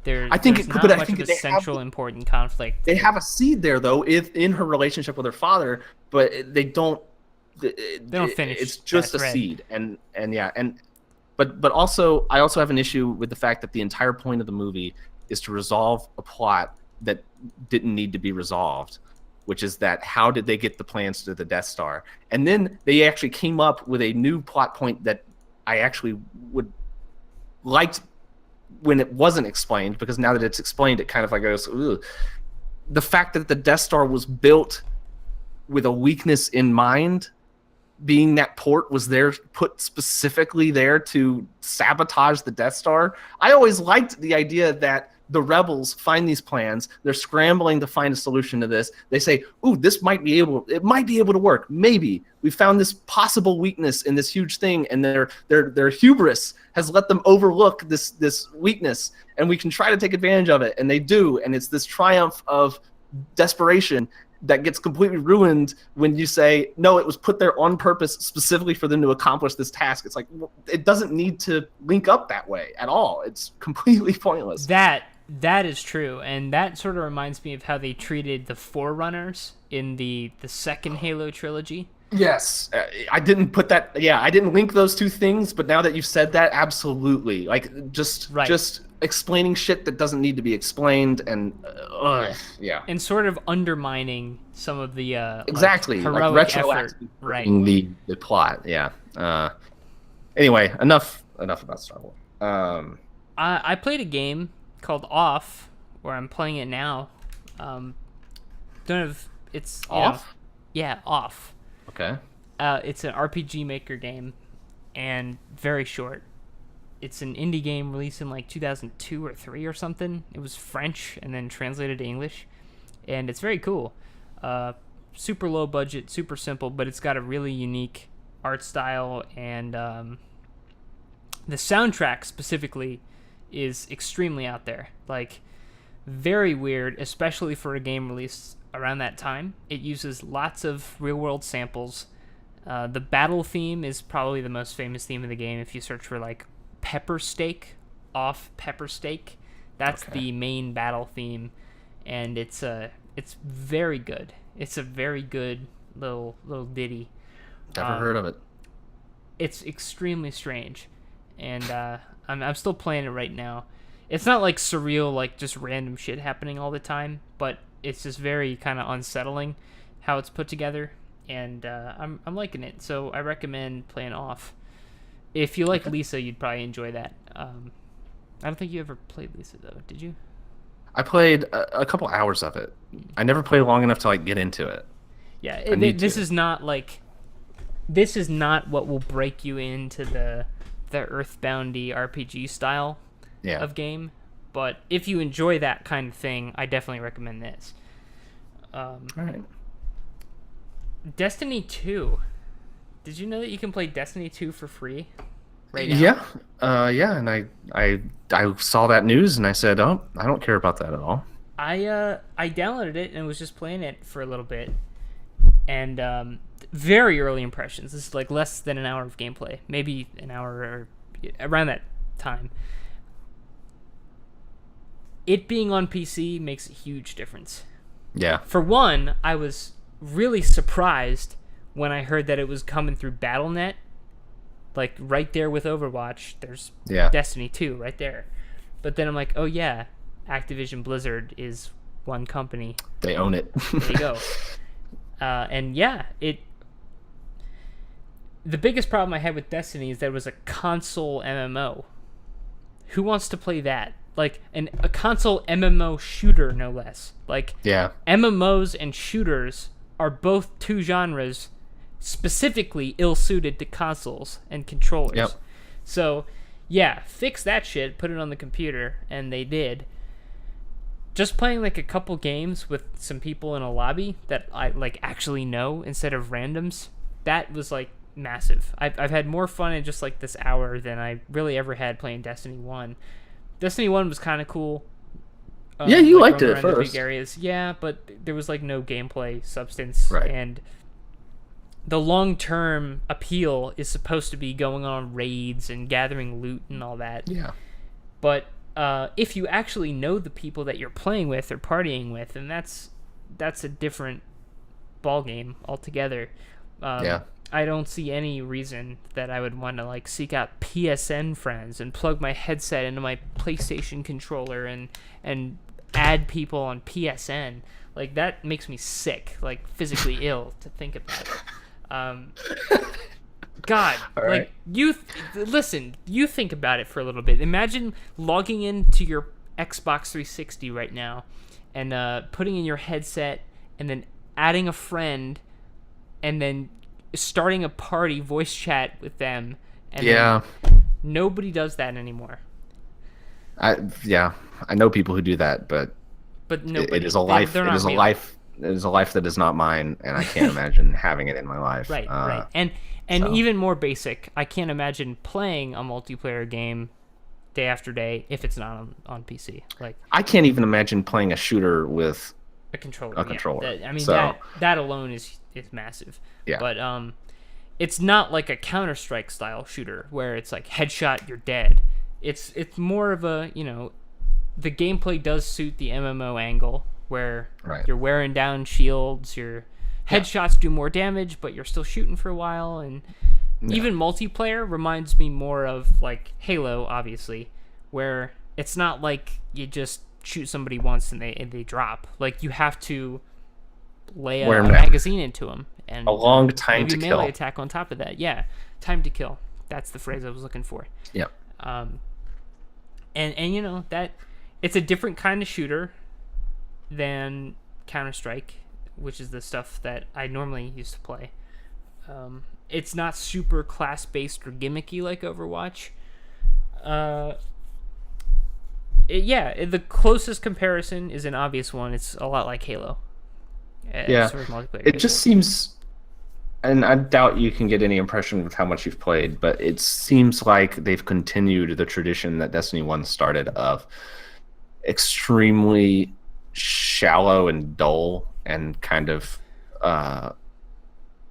I think there's it, not but I much think of a they have central important conflict. they have a seed there though, if in her relationship with her father, but they don't. They don't finish It's that just a thread. seed, and yeah, and but also I also have an issue with the fact that the entire point of the movie is to resolve a plot that didn't need to be resolved, which is that how did they get the plans to the Death Star, and then they actually came up with a new plot point that I actually would liked when it wasn't explained, because now that it's explained, it kind of like goes, ugh. The fact that the Death Star was built with a weakness in mind, being that port was there, put specifically there to sabotage the Death Star. I always liked the idea that the rebels find these plans, they're scrambling to find a solution to this. They say, "Ooh, it might be able to work. Maybe we found this possible weakness in this huge thing, and their hubris has let them overlook this weakness, and we can try to take advantage of it." And they do, and it's this triumph of desperation that gets completely ruined when you say, no, it was put there on purpose specifically for them to accomplish this task. It's like, it doesn't need to link up that way at all. It's completely pointless. That is true, and that sort of reminds me of how they treated the Forerunners in the second Halo trilogy. Yes, I didn't put that. Yeah, I didn't link those two things, but now that you've said that, absolutely. Like just explaining shit that doesn't need to be explained, and yeah, And sort of undermining some of the exactly, like heroic effort. retroactively Right. the plot. Yeah. Anyway, enough about Star Wars. I played a game called Off, where I'm playing it now. Don't know if it's Off? Yeah, Off. Okay. It's an RPG Maker game, and very short. It's an indie game released in like 2002 or 3 or something. It was French and then translated to English, and it's very cool. Super low budget, super simple, but it's got a really unique art style, and the soundtrack specifically is extremely out there. Like, very weird, especially for a game released around that time. It uses lots of real-world samples. The battle theme is probably the most famous theme of the game. If you search for like Pepper Steak, Off Pepper Steak, that's Okay. the main battle theme, and it's very good. It's a very good little ditty. Never heard of it. It's extremely strange, and I'm still playing it right now. It's not like surreal, like just random shit happening all the time, but it's just very kind of unsettling how it's put together, and I'm liking it. So I recommend playing Off. If you like Lisa, you'd probably enjoy that. I don't think you ever played Lisa though, did you? I played a couple hours of it. I never played long enough to like get into it. Yeah, need to. is not like this is not what will break you into the Earthboundy RPG style Yeah. of game, but if you enjoy that kind of thing, I definitely recommend this. All right. Destiny 2. Did you know that you can play Destiny 2 for free right now? Yeah. Yeah. And I saw that news and I said, oh, I don't care about that at all. I downloaded it and was just playing it for a little bit, and very early impressions. This is like less than an hour of gameplay, maybe an hour or around that time. It being on PC makes a huge difference. Yeah. For one, I was really surprised when I heard that it was coming through BattleNet, like right there with Overwatch. There's Yeah. Destiny 2 right there. But then I'm like, oh yeah, Activision Blizzard is one company. They own it. There you go. And yeah, the biggest problem I had with Destiny is that it was a console MMO. Who wants to play that? Like a console MMO shooter, no less. Like Yeah. MMOs and shooters are both two genres specifically ill-suited to consoles and controllers. Yep. So, yeah, fix that shit, put it on the computer, and they did. Just playing like a couple games with some people in a lobby that I like actually know instead of randoms, that was like massive. I've had more fun in just like this hour than I really ever had playing Destiny 1. Destiny 1 was kind of cool. Yeah, you like liked it at around the first. big areas. Yeah, but there was like no gameplay substance. Right. And the long-term appeal is supposed to be going on raids and gathering loot and all that. Yeah. But if you actually know the people that you're playing with or partying with, then that's a different ballgame altogether. Yeah. I don't see any reason that I would want to like seek out PSN friends and plug my headset into my PlayStation controller and add people on PSN. Like that makes me sick, like physically ill to think about it. God, All like right. listen, you think about it for a little bit. Imagine logging into your Xbox 360 right now and putting in your headset and then adding a friend and then starting a party voice chat with them. And Yeah. then nobody does that anymore. I know people who do that, but But nobody. it is a life. They're It not is a real. life. It is a life that is not mine, and I can't imagine having it in my life. Right, right. And so. even more basic, I can't imagine playing a multiplayer game day after day if it's not on PC. Like I can't even imagine playing a shooter with. a controller. A controller. I mean So- that alone is massive. Yeah. But it's not like a Counter-Strike style shooter where it's like headshot you're dead. It's more of a, the gameplay does suit the MMO angle where Right. you're wearing down shields, your headshots do more damage, but you're still shooting for a while, and even multiplayer reminds me more of like Halo, obviously, where it's not like you just shoot somebody once and they drop. Like you have to lay a Wear 'em down. magazine into them and A long time maybe to melee kill. attack on top of that. Yeah, time to kill. That's the phrase I was looking for. Yep. And that it's a different kind of shooter than Counter-Strike, which is the stuff that I normally used to play. It's not super class-based or gimmicky like Overwatch. The closest comparison is an obvious one. It's a lot like Halo. Yeah. Sort of multiplayer It game. just seems, and I doubt you can get any impression with how much you've played, but it seems like they've continued the tradition that Destiny 1 started of extremely shallow and dull and kind of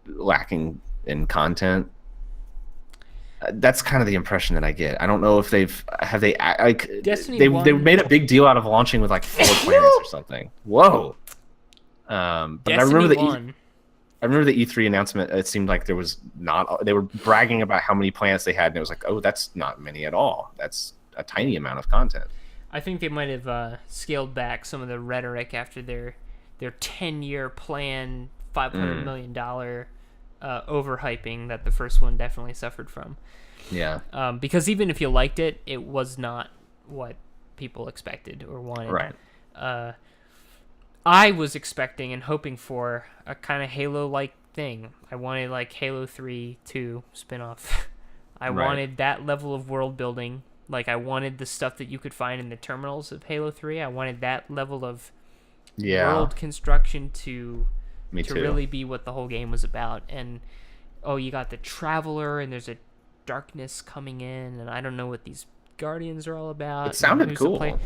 lacking in content. That's kind of the impression that I get. I don't know if they Destiny they 1 made a big deal out of launching with like 4 planets or something. Whoa. But Destiny I remember the 1. I remember the E3 announcement. It seemed like there was not. They were bragging about how many planets they had, and it was like, oh, that's not many at all. That's a tiny amount of content. I think they might have scaled back some of the rhetoric after their 10-year plan, $500 million overhyping that the first one definitely suffered from. Yeah. Because even if you liked it, it was not what people expected or wanted. Right. I was expecting and hoping for a kind of Halo-like thing. I wanted like Halo 3 2 spin-off. I Right. wanted that level of world building. Like I wanted the stuff that you could find in the terminals of Halo 3. I wanted that level of Yeah. world construction to Me to too. really be what the whole game was about. And you got the Traveler, and there's a darkness coming in, and I don't know what these Guardians are all about. It sounded and who's the cool.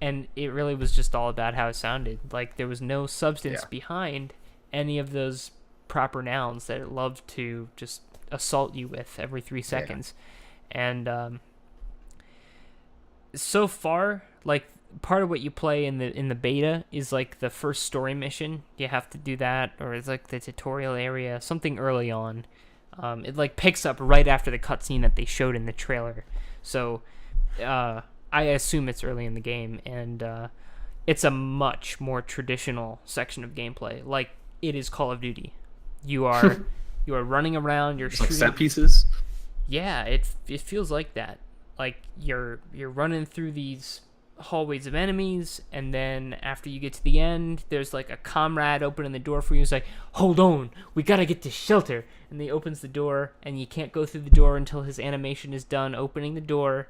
And it really was just all about how it sounded. Like there was no substance Yeah. behind any of those proper nouns that it loved to just assault you with every 3 seconds. And so far, like part of what you play in the beta is like the first story mission. You have to do that, or it's like the tutorial area, something early on. It like picks up right after the cutscene that they showed in the trailer. So I assume it's early in the game, and it's a much more traditional section of gameplay. Like it is Call of Duty. You are running around. You're It's shooting. like set pieces. Yeah, it feels like that. Like you're running through these hallways of enemies, and then after you get to the end, there's like a comrade opening the door for you. It's like, hold on, we gotta get to shelter, and he opens the door, and you can't go through the door until his animation is done opening the door.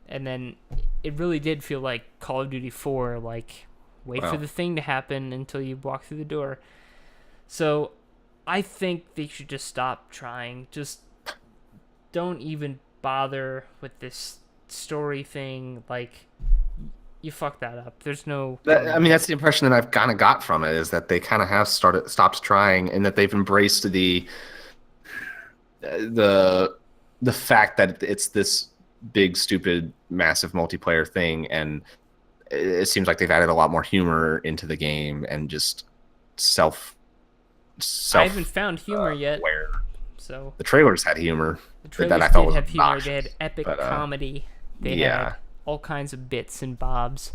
And then it really did feel like Call of Duty 4, like wait for the thing to happen until you walk through the door. So I think they should just stop trying. Just don't even bother with this story thing. Like, you fucked that up. There's no. I mean, that's the impression that I've kind of got from it, is that they kind of have stopped trying, and that they've embraced the fact that it's this big, stupid, massive multiplayer thing, and it seems like they've added a lot more humor into the game and just self. I haven't found humor yet. Where So the trailers had humor. the trailers that I thought did was have humor. obnoxious, They had epic but, comedy. They yeah. had all kinds of bits and bobs.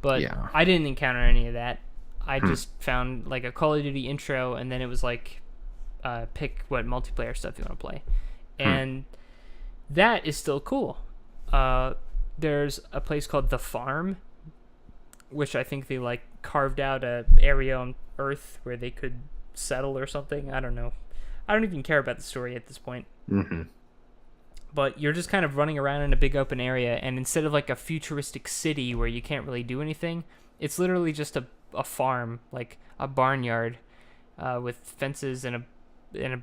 But Yeah. I didn't encounter any of that. I just found like a Call of Duty intro, and then it was like, pick what multiplayer stuff you want to play, and that is still cool. There's a place called The Farm, which I think they like carved out a area on Earth where they could settle or something. I don't know. I don't even care about the story at this point. Mm-hmm. But you're just kind of running around in a big open area, and instead of like a futuristic city where you can't really do anything, it's literally just a farm, like a barnyard, with fences and a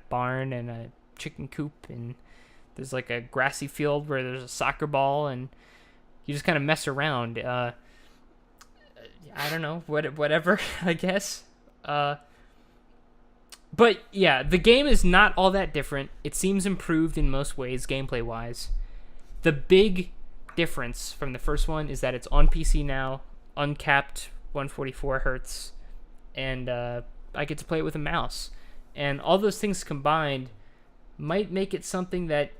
barn and a chicken coop, and there's like a grassy field where there's a soccer ball, and you just kind of mess around. I don't know, whatever, I guess. But yeah, the game is not all that different. It seems improved in most ways, gameplay-wise. The big difference from the first one is that it's on PC now, uncapped 144 hertz, and I get to play it with a mouse. And all those things combined might make it something that,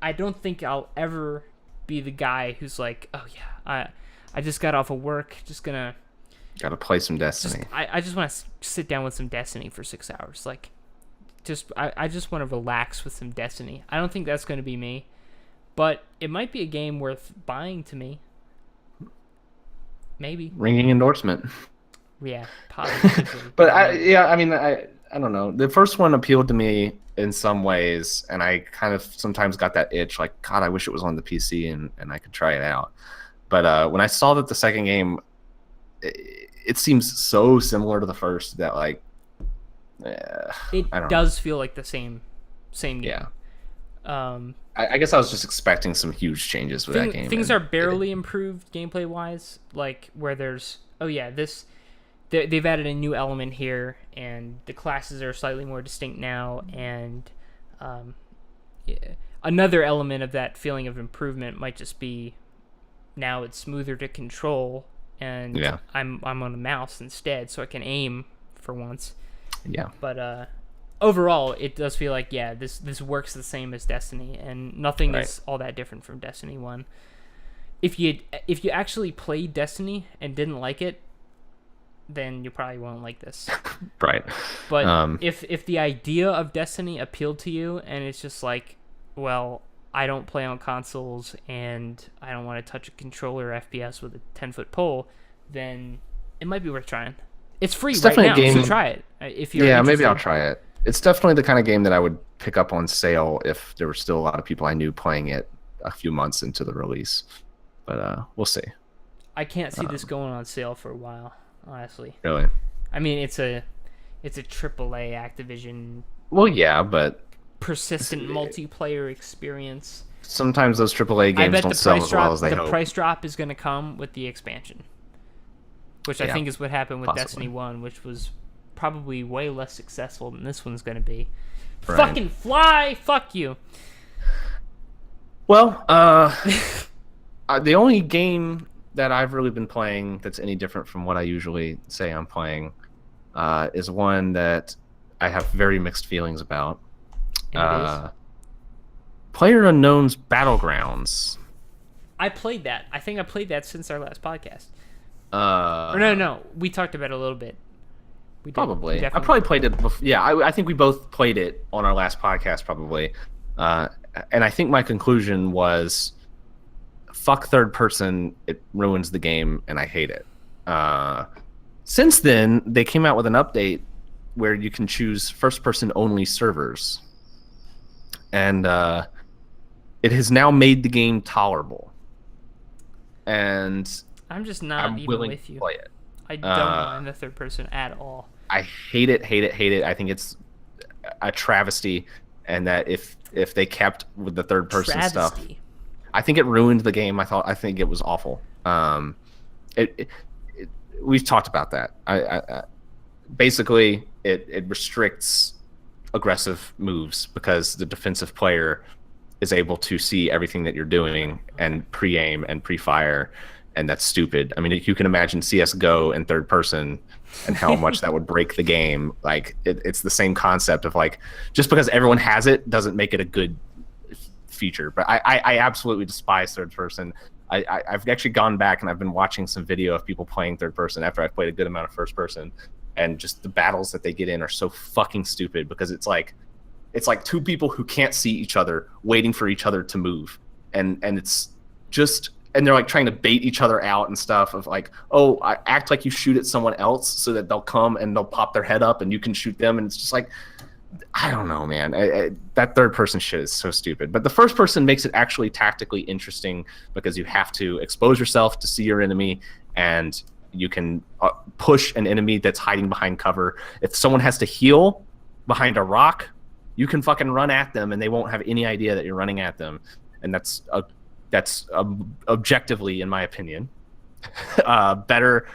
I don't think I'll ever be the guy who's like, oh yeah, I just got off of work, just gonna... Got to play some Destiny. I just want to sit down with some Destiny for 6 hours. Like, I just want to relax with some Destiny. I don't think that's going to be me, but it might be a game worth buying to me. Maybe. Ringing endorsement. Yeah, positively. But I don't know. The first one appealed to me in some ways, and I kind of sometimes got that itch, like, God, I wish it was on the PC and I could try it out. But when I saw that the second game, it seems so similar to the first that, like, it I don't does feel like the same game. Yeah. Um, I guess I was just expecting some huge changes with that game. Things and are barely improved gameplay wise, like where there's they've added a new element here, and the classes are slightly more distinct now, and another element of that feeling of improvement might just be now it's smoother to control, and I'm on a mouse instead, so I can aim for once. Yeah. But overall, it does feel like this works the same as Destiny, and nothing is all that different from Destiny 1. If you actually played Destiny and didn't like it, then you probably won't like this. Right. But if the idea of Destiny appealed to you, and it's just like, well, I don't play on consoles and I don't want to touch a controller FPS with a 10-foot pole, then it might be worth trying. It's free right now, so try it. If you're interested. Maybe I'll try it. It's definitely the kind of game that I would pick up on sale if there were still a lot of people I knew playing it a few months into the release. But we'll see. I can't see this going on sale for a while, honestly. Really? I mean, it's a AAA Activision. Well, yeah, but persistent multiplayer experience. Sometimes those AAA games don't sell as well as they hope. The price drop is going to come with the expansion, which I think is what happened with Destiny 1, which was probably way less successful than this one's going to be. Right. Fucking fly! Fuck you! Well, the only game that I've really been playing that's any different from what I usually say I'm playing is one that I have very mixed feelings about. And it is. Player Unknown's Battlegrounds. I played that. I think I played that since our last podcast. Uh, Or no, we talked about it a little bit. We did. Probably. We I definitely probably played it before. Yeah, I think we both played it on our last podcast, probably. And I think my conclusion was, fuck third person. It ruins the game, and I hate it. Since then, they came out with an update where you can choose first person only servers. And it has now made the game tolerable. And I'm just not I'm even willing with to you. play it. I don't mind the third person at all. I hate it, hate it, hate it. I think it's a travesty, and that if they kept with the third person stuff, Travesty. I think it ruined the game. I think it was awful. We've talked about that. Basically it restricts aggressive moves because the defensive player is able to see everything that you're doing and pre-aim and pre-fire, and that's stupid. I mean, you can imagine CS:GO in third person and how much that would break the game. Like it's the same concept of like, just because everyone has it doesn't make it a good feature. But I absolutely despise third person. I've actually gone back and I've been watching some video of people playing third person after I've played a good amount of first person, and just the battles that they get in are so fucking stupid because it's like two people who can't see each other waiting for each other to move, and it's just, and they're like trying to bait each other out and stuff of like, oh, I act like you shoot at someone else so that they'll come and they'll pop their head up and you can shoot them, and it's just like, I don't know, man. That third person shit is so stupid. But the first person makes it actually tactically interesting because you have to expose yourself to see your enemy, and you can push an enemy that's hiding behind cover. If someone has to heal behind a rock, you can fucking run at them and they won't have any idea that you're running at them. And that's objectively, in my opinion, a better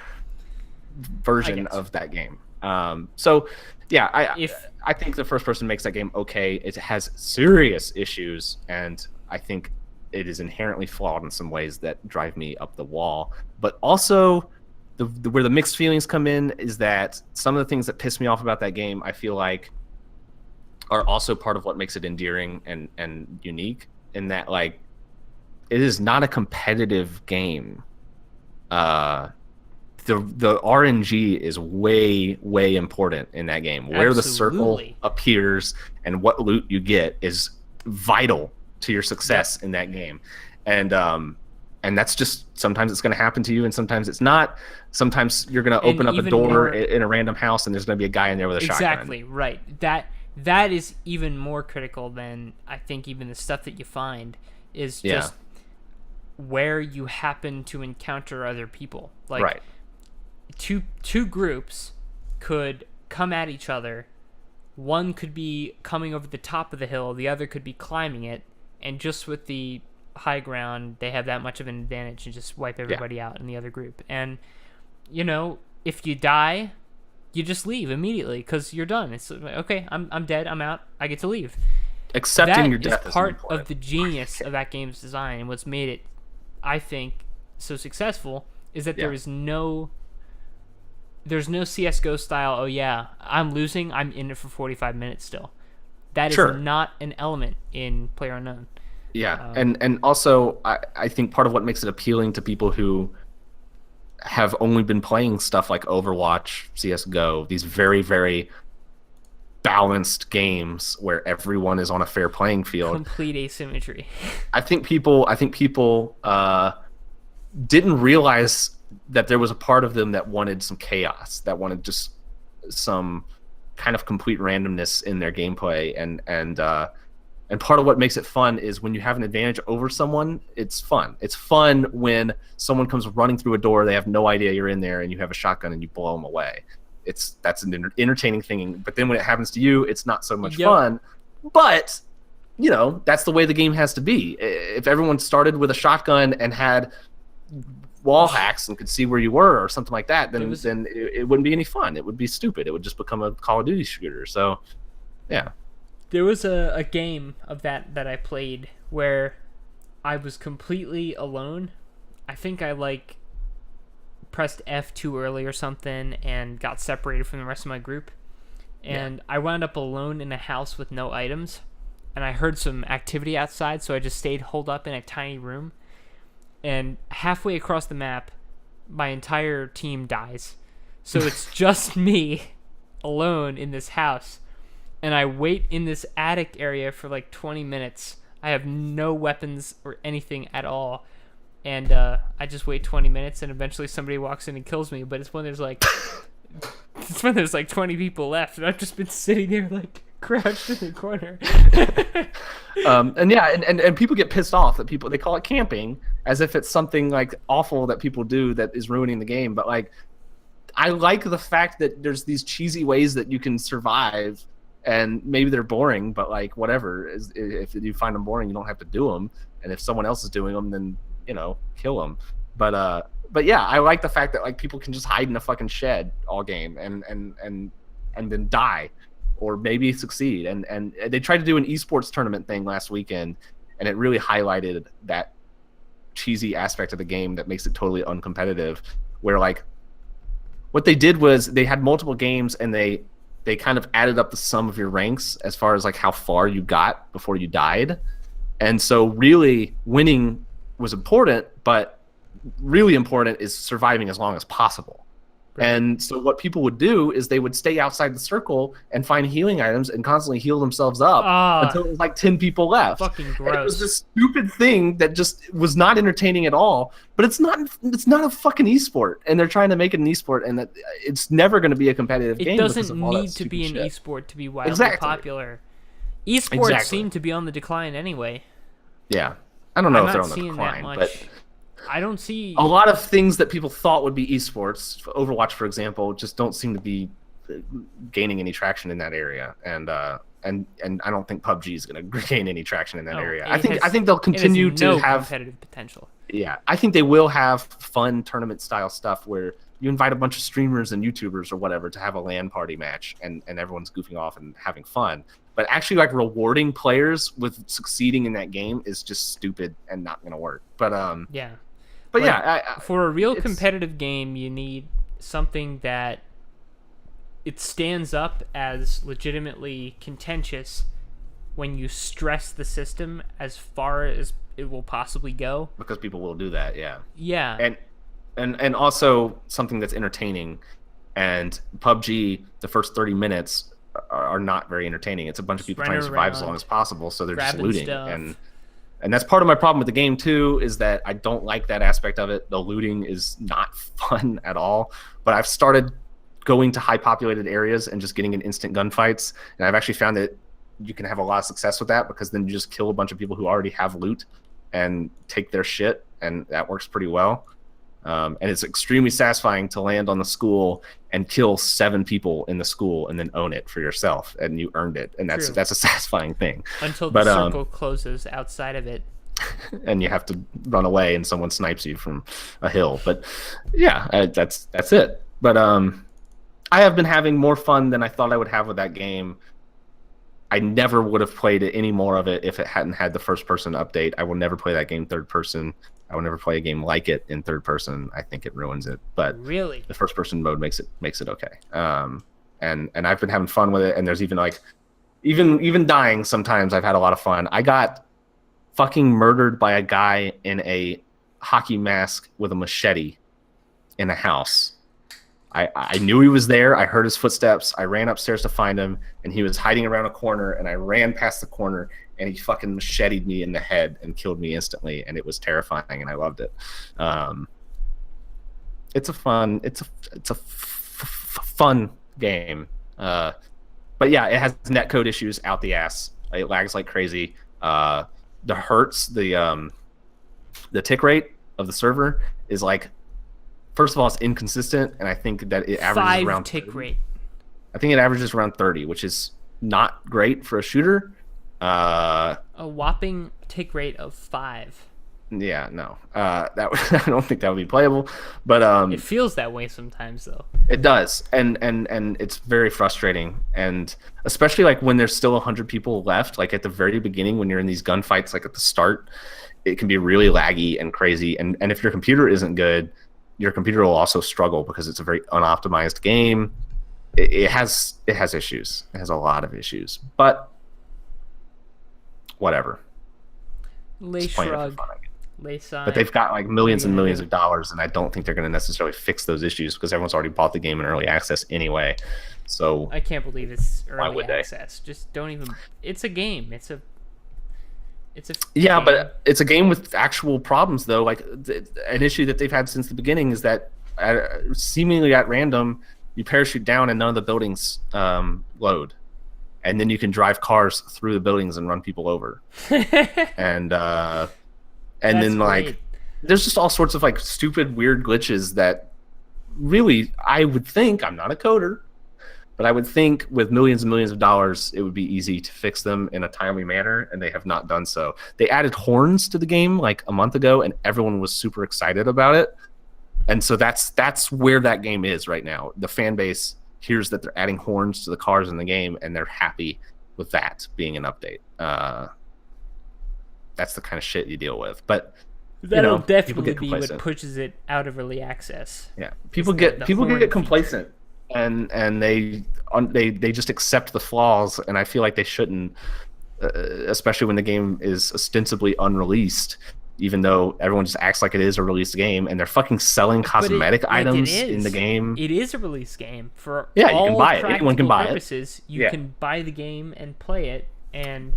version of that game. So yeah, I think the first person makes that game okay. It has serious issues, and I think it is inherently flawed in some ways that drive me up the wall. But also, where the mixed feelings come in is that some of the things that piss me off about that game, I feel like, are also part of what makes it endearing and unique, in that, like, it is not a competitive game. The RNG is way important in that game. Where the circle appears and what loot you get is vital to your success in that game. And that's just, sometimes it's going to happen to you and sometimes it's not. Sometimes you're going to open up a door in a random house and there's going to be a guy in there with a shotgun. Exactly, right. That is even more critical than, I think, even the stuff that you find is just where you happen to encounter other people. Like, right. Two groups could come at each other. One could be coming over the top of the hill, the other could be climbing it, and just with the high ground, they have that much of an advantage and just wipe everybody out in the other group. And, you know, if you die, you just leave immediately because you're done. It's like, okay, I'm dead, I'm out, I get to leave. Accepting your death is part of the genius of that game's design, and what's made it, I think, so successful is that there's no CS:GO style, oh yeah, I'm losing, I'm in it for 45 minutes still. That is not an element in PlayerUnknown. Yeah, and also I think part of what makes it appealing to people who have only been playing stuff like Overwatch, CS:GO, these very, very balanced games where everyone is on a fair playing field. Complete asymmetry. I think people didn't realize that there was a part of them that wanted some chaos, that wanted just some kind of complete randomness in their gameplay, and part of what makes it fun is when you have an advantage over someone, it's fun. It's fun when someone comes running through a door, they have no idea you're in there, and you have a shotgun and you blow them away. That's an entertaining thing. But then when it happens to you, it's not so much fun. But you know, that's the way the game has to be. If everyone started with a shotgun and had wall hacks and could see where you were or something like that, then it wouldn't be any fun. It would be stupid. It would just become a Call of Duty shooter. So, yeah. There was a game of that I played where I was completely alone. I think I pressed F too early or something and got separated from the rest of my group. And I wound up alone in a house with no items. And I heard some activity outside, so I just stayed holed up in a tiny room. And halfway across the map, my entire team dies. So it's just me alone in this house. And I wait in this attic area for like 20 minutes. I have no weapons or anything at all. And I just wait 20 minutes, and eventually somebody walks in and kills me. But it's when there's like 20 people left, and I've just been sitting there like crouched in the corner. And people get pissed off that they call it camping as if it's something like awful that people do that is ruining the game. But like, I like the fact that there's these cheesy ways that you can survive, and maybe they're boring, but like whatever. If you find them boring, you don't have to do them. And if someone else is doing them, then kill them. But yeah, I like the fact that like people can just hide in a fucking shed all game and then die, or maybe succeed. And they tried to do an esports tournament thing last weekend, and it really highlighted that cheesy aspect of the game that makes it totally uncompetitive. Where like, what they did was they had multiple games, and they kind of added up the sum of your ranks as far as like how far you got before you died. And so really winning was important, but really important is surviving as long as possible. Right. And so what people would do is they would stay outside the circle and find healing items and constantly heal themselves up until it was like 10 people left. Fucking gross. And it was this stupid thing that just was not entertaining at all. But it's not a fucking esport, and they're trying to make it an esport, and that it's never going to be a competitive game. It doesn't need to be an esport to be wildly popular. Esports seem to be on the decline anyway. Yeah. I don't know if they're on the decline, decline, that much. but I don't see a lot of things that people thought would be esports. Overwatch, for example, just don't seem to be gaining any traction in that area, and I don't think PUBG is going to gain any traction in that area. I think they'll continue to have competitive potential. Yeah, I think they will have fun tournament style stuff where you invite a bunch of streamers and YouTubers or whatever to have a LAN party match, and everyone's goofing off and having fun. But actually, like, rewarding players with succeeding in that game is just stupid and not going to work. But for a real competitive game, you need something that it stands up as legitimately contentious when you stress the system as far as it will possibly go. Because people will do that, yeah. Yeah. And also something that's entertaining. And PUBG, the first 30 minutes are not very entertaining. It's a bunch of people trying to survive as long as possible, so they're just looting. And that's part of my problem with the game too, is that I don't like that aspect of it. The looting is not fun at all. But I've started going to high populated areas and just getting in instant gunfights, and I've actually found that you can have a lot of success with that, because then you just kill a bunch of people who already have loot and take their shit, and that works pretty well. And it's extremely satisfying to land on the school and kill 7 people in the school and then own it for yourself, and you earned it, and that's a satisfying thing. Until the circle closes outside of it. And you have to run away and someone snipes you from a hill. But yeah, that's it. But I have been having more fun than I thought I would have with that game. I never would have played any more of it if it hadn't had the first person update. I will never play that game third person. I will never play a game like it in third person. I think it ruins it. But really, the first person mode makes it okay. And I've been having fun with it. And there's even like, even dying sometimes, I've had a lot of fun. I got fucking murdered by a guy in a hockey mask with a machete in a house. I knew he was there. I heard his footsteps. I ran upstairs to find him, and he was hiding around a corner, and I ran past the corner, and he fucking macheted me in the head and killed me instantly, and it was terrifying, and I loved it. It's a fun game. But yeah, it has netcode issues out the ass. It lags like crazy. The hertz, the tick rate of the server is like, first of all, it's inconsistent, and I think that it averages around 5 tick 30. rate. I think it averages around 30, which is not great for a shooter. A whopping tick rate of 5. Yeah, no. I don't think that would be playable, but it feels that way sometimes, though. It does, and it's very frustrating, and especially like when there's still 100 people left, like at the very beginning when you're in these gunfights, like at the start, it can be really laggy and crazy, and if your computer isn't good, your computer will also struggle because it's a very unoptimized game. It has issues. It has a lot of issues, but whatever. Lay Just playing it for shrug. fun, I guess. Lay sigh. But they've got like millions What are and you gonna millions do? of dollars, and I don't think they're going to necessarily fix those issues because everyone's already bought the game in early access anyway. So I can't believe it's Why early would they? access. Just don't even. It's a game. It's a. yeah, game. but it's a game with actual problems though. Like an issue that they've had since the beginning is that seemingly at random, you parachute down and none of the buildings load, and then you can drive cars through the buildings and run people over. And That's then like great. there's just all sorts of like stupid weird glitches that really I would think, I'm not a coder, but I would think with millions and millions of dollars it would be easy to fix them in a timely manner, and they have not done so. They added horns to the game like a month ago and everyone was super excited about it, and so that's where that game is right now. The fan base hears that they're adding horns to the cars in the game and they're happy with that being an update. That's the kind of shit you deal with. But That'll people definitely get be what complacent. pushes it out of early access. Yeah, people the get horn complacent, and they just accept the flaws, and I feel like they shouldn't, especially when the game is ostensibly unreleased, even though everyone just acts like it is a released game, and they're fucking selling cosmetic items in the game. It is a release game for Yeah, you all can buy it. Anyone can practical buy it. purposes. You Yeah. can buy the game and play it, and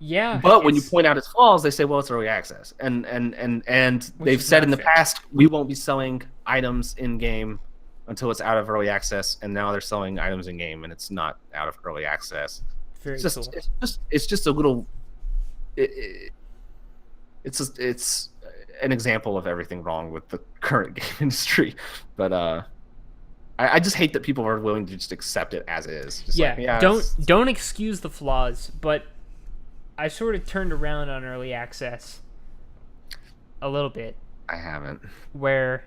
yeah. But when you it's- point out its flaws, they say, "Well, it's early access," and they've is said not in the fair. past, "We won't be selling items in game until it's out of early access," and now they're selling items in game, and it's not out of early access. very It's cool. it's just a little. It's an example of everything wrong with the current game industry, but I just hate that people are willing to just accept it as is. Just Yeah, like, yeah, don't excuse the flaws, but I sort of turned around on early access a little bit, I haven't. where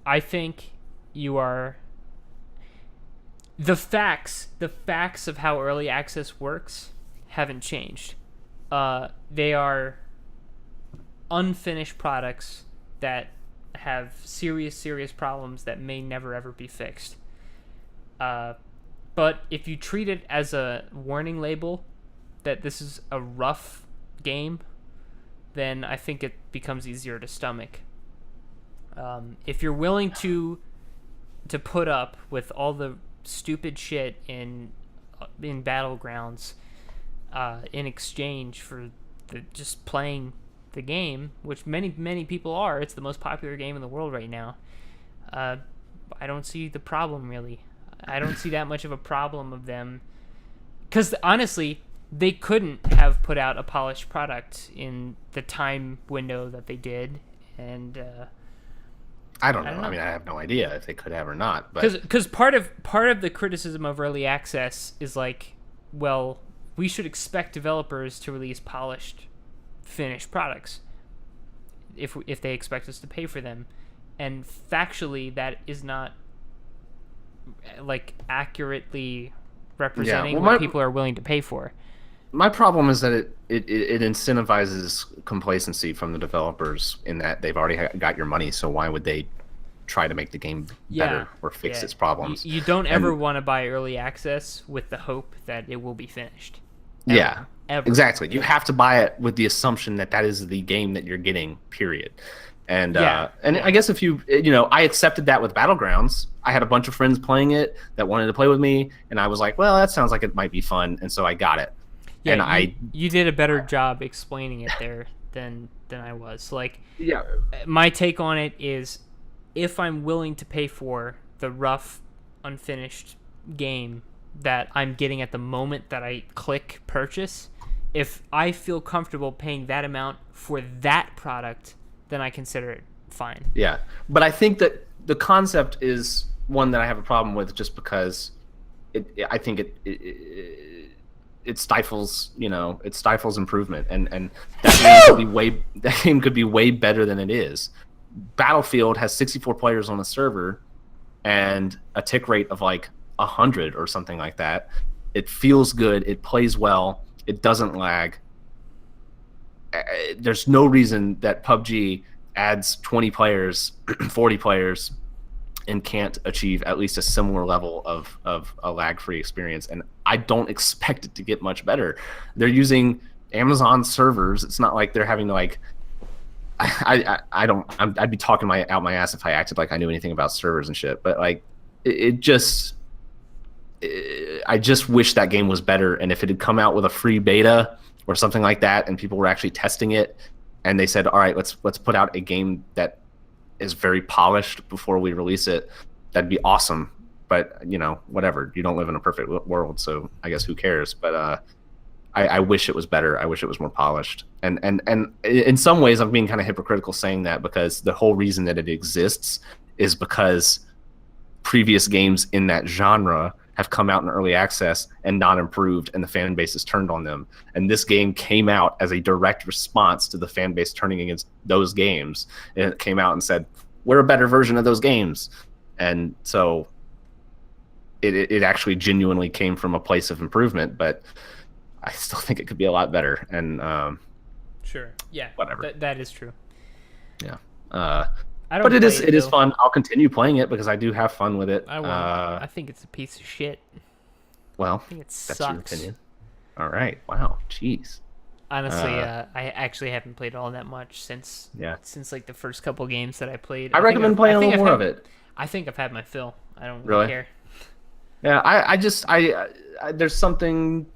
I think you are the facts of how early access works haven't changed. They are unfinished products that have serious problems that may never ever be fixed. But if you treat it as a warning label that this is a rough game, then I think it becomes easier to stomach. If you're willing to put up with all the stupid shit in Battlegrounds in exchange for just playing the game, which many people are, it's the most popular game in the world right now. I don't see the problem really. I don't see that much of a problem of them, because honestly, they couldn't have put out a polished product in the time window that they did, and I don't know. don't know. I mean, I have no idea if they could have or not. But because part of the criticism of early access is like, well, we should expect developers to release polished, finished products if they expect us to pay for them, and factually that is not like accurately representing well, what my- people are willing to pay for. my problem is that it incentivizes complacency from the developers in that they've already got your money. So why would they try to make the game better or fix its problems? You don't ever And- want to buy early access with the hope that it will be finished. Yeah, Ever. exactly. You have to buy it with the assumption that that is the game that you're getting. Period. And Yeah, I guess if I accepted that with Battlegrounds. I had a bunch of friends playing it that wanted to play with me, and I was like, well, that sounds like it might be fun, and so I got it. Yeah, And you did a better job explaining it there than I was. Like, yeah, my take on it is, if I'm willing to pay for the rough, unfinished game that I'm getting at the moment that I click purchase, if I feel comfortable paying that amount for that product, then I consider it fine. yeah. But I think that the concept is one that I have a problem with, just because I think it stifles improvement, and that game could be way better than it is. Battlefield has 64 players on the server and a tick rate of like 100 or something like that. It feels good, it plays well, it doesn't lag. There's no reason that PUBG adds 20 players, 40 players, and can't achieve at least a similar level of a lag-free experience. And I don't expect it to get much better. They're using Amazon servers. It's not like they're having to like. I'd be talking out my ass if I acted like I knew anything about servers and shit. But like, I just wish that game was better. And if it had come out with a free beta or something like that, and people were actually testing it, and they said, all right, let's put out a game that is very polished before we release it, that'd be awesome. But whatever, you don't live in a perfect world, so I guess who cares. But I wish it was better. I wish it was more polished. And in some ways I'm being kind of hypocritical saying that, because the whole reason that it exists is because previous games in that genre have come out in early access and not improved, and the fan base has turned on them. And this game came out as a direct response to the fan base turning against those games. And it came out and said, we're a better version of those games. And so it actually genuinely came from a place of improvement, but I still think it could be a lot better. And sure, yeah, whatever. That is true. Yeah. But it is fun. I'll continue playing it because I do have fun with it. I think it's a piece of shit. Well, I think it that's sucks. your opinion. All right. Wow. Jeez. Honestly, I actually haven't played all that much since like the first couple games that I played. I recommend playing a little more of it. I think I've had my fill. I don't really care. Yeah, I there's something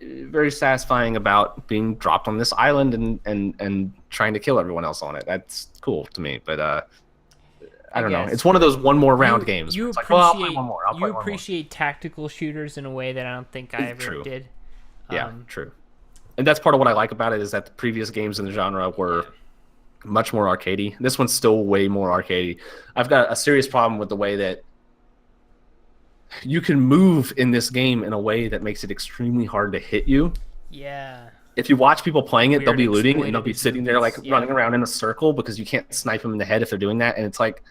very satisfying about being dropped on this island and trying to kill everyone else on it. That's cool to me. But I don't know. It's one of those one more round games. You it's appreciate like, well, I'll play one more. You appreciate tactical shooters in a way that I don't think I ever did. Yeah, true. And that's part of what I like about it, is that the previous games in the genre were much more arcadey. This one's still way more arcadey. I've got a serious problem with the way that you can move in this game in a way that makes it extremely hard to hit you. Yeah. If you watch people playing it, Weird they'll be looting and they'll be sitting there like yeah. running around in a circle because you can't snipe them in the head if they're doing that. And it's like,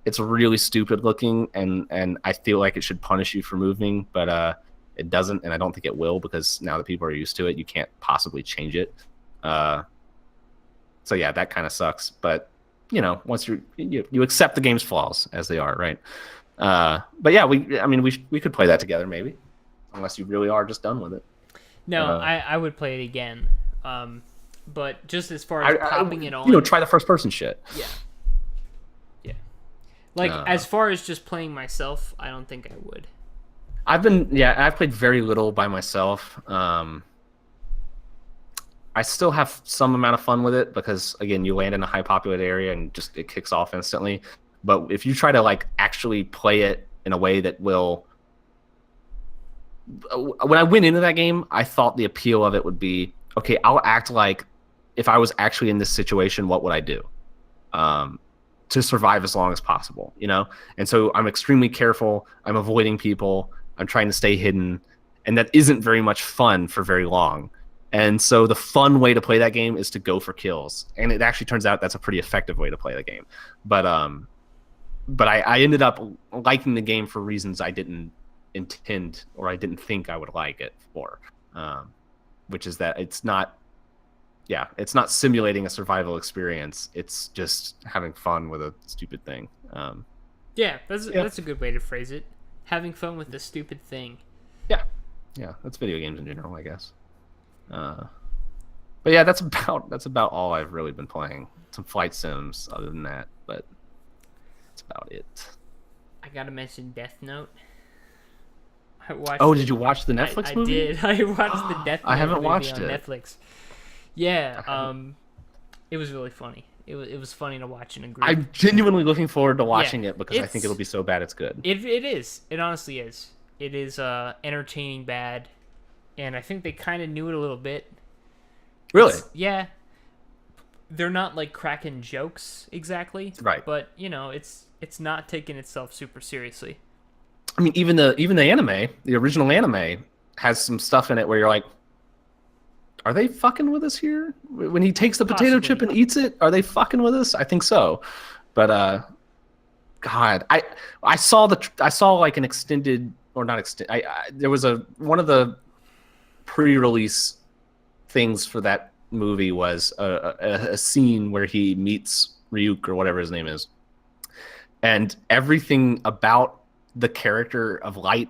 it's really stupid looking, and I feel like it should punish you for moving, but it doesn't, and I don't think it will, because now that people are used to it, you can't possibly change it. So yeah, that kind of sucks. But once you accept the game's flaws as they are, right? But yeah, we could play that together maybe, unless you really are just done with it. No, I would play it again. But just as far as popping it on, try the first person shit. Yeah. Like as far as just playing myself, I don't think I would. I've played very little by myself. I still have some amount of fun with it because, again, you land in a high populated area and just it kicks off instantly. But if you try to like actually play it in a way that will, when I went into that game, I thought the appeal of it would be, okay, I'll act like if I was actually in this situation, what would I do? To survive as long as possible, And so I'm extremely careful. I'm avoiding people. I'm trying to stay hidden. And that isn't very much fun for very long. And so the fun way to play that game is to go for kills. And it actually turns out that's a pretty effective way to play the game. But I ended up liking the game for reasons I didn't intend, or I didn't think I would like it for, which is that it's not simulating a survival experience. It's just having fun with a stupid thing. That's a good way to phrase it. Having fun with the stupid thing. Yeah, that's video games in general, I guess. But yeah, that's about all I've really been playing. Some flight sims, other than that, but that's about it. I gotta mention Death Note. Did you watch the Netflix movie? I did. I watched the Death Note. I haven't movie watched on it. Netflix. Yeah, it was really funny. It was funny to watch in a group. I'm genuinely looking forward to watching it because I think it'll be so bad it's good. It is. It honestly is. It is entertaining bad, and I think they kind of knew it a little bit. Really? Yeah. They're not like cracking jokes exactly, right? But it's not taking itself super seriously. I mean, even the anime, the original anime, has some stuff in it where you're like, are they fucking with us here? When he takes the potato chip and eats it, are they fucking with us? I think so. But God, I saw like an extended, or not extended. There was one of the pre-release things for that movie was a scene where he meets Ryuk or whatever his name is, and everything about the character of Light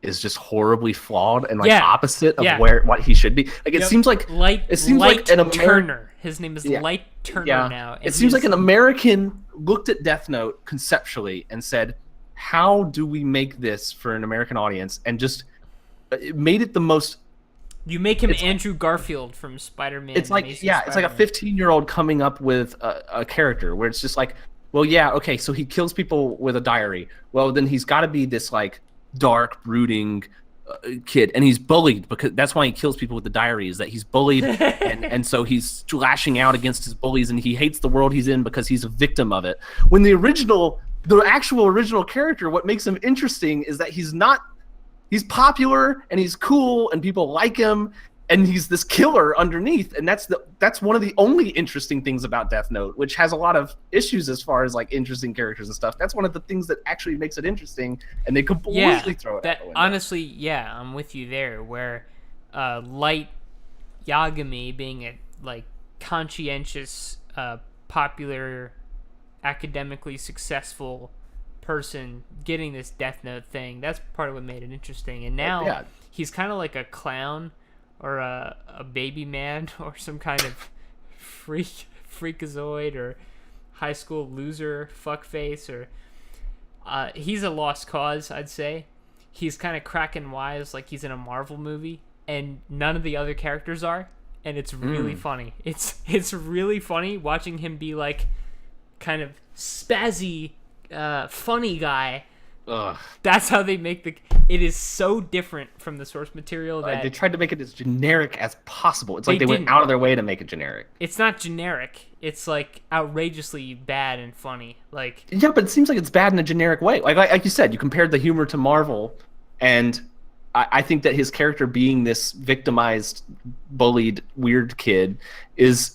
is just horribly flawed and like Yeah. opposite of Yeah. what he should be. Like it Yep. seems like Light an American. Turner. His name is Yeah. Light Turner Yeah. now. and It seems like he's- an American looked at Death Note conceptually and said, "How do we make this for an American audience?" And just it made it the most. You make him it's like- Andrew Garfield from Spider-Man. It's like Amazing yeah, it's like a Spider-Man. 15-year-old coming up with a character where it's just like, well, yeah, okay, so he kills people with a diary. Well, then he's got to be this like dark, brooding kid, and he's bullied because that's why he kills people with the diary. Is that he's bullied, and so he's lashing out against his bullies, and he hates the world he's in because he's a victim of it. When the actual original character, what makes him interesting is that he's not. He's popular and he's cool and people like him and he's this killer underneath, and that's one of the only interesting things about Death Note, which has a lot of issues as far as like interesting characters and stuff. That's one of the things that actually makes it interesting, and they completely throw it out the window. Honestly, yeah, I'm with you there. Where Light Yagami being a like conscientious, popular, academically successful person getting this Death Note thing, that's part of what made it interesting. And now Yeah. he's kind of like a clown or a baby man or some kind of freakazoid or high school loser fuckface, or he's a lost cause, I'd say. He's kind of cracking wise like he's in a Marvel movie, and none of the other characters are, and it's really funny. It's really funny watching him be like kind of spazzy funny guy. Ugh. That's how they make it is so different from the source material that They tried to make it as generic as possible. It's like They they went didn't. out of their way to make it generic. it's not generic. It's like outrageously bad and funny. Like Yeah, but it seems like it's bad in a generic way. Like you said, you compared the humor to Marvel, and I think that his character being this victimized, bullied, weird kid is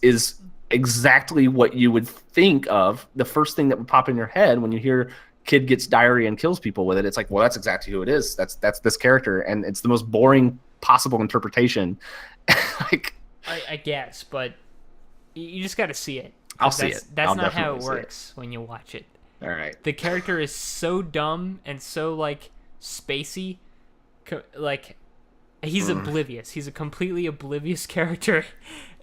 exactly what you would think of. The first thing that would pop in your head when you hear kid gets diarrhea and kills people with it. It's like, well, that's exactly who it is. That's this character, and it's the most boring possible interpretation. Like, I guess, but you just got to see it. I'll see it. That's I'll not how it definitely see it. works when you watch it. all right, The character is so dumb and so like spacey, like he's oblivious. He's a completely oblivious character,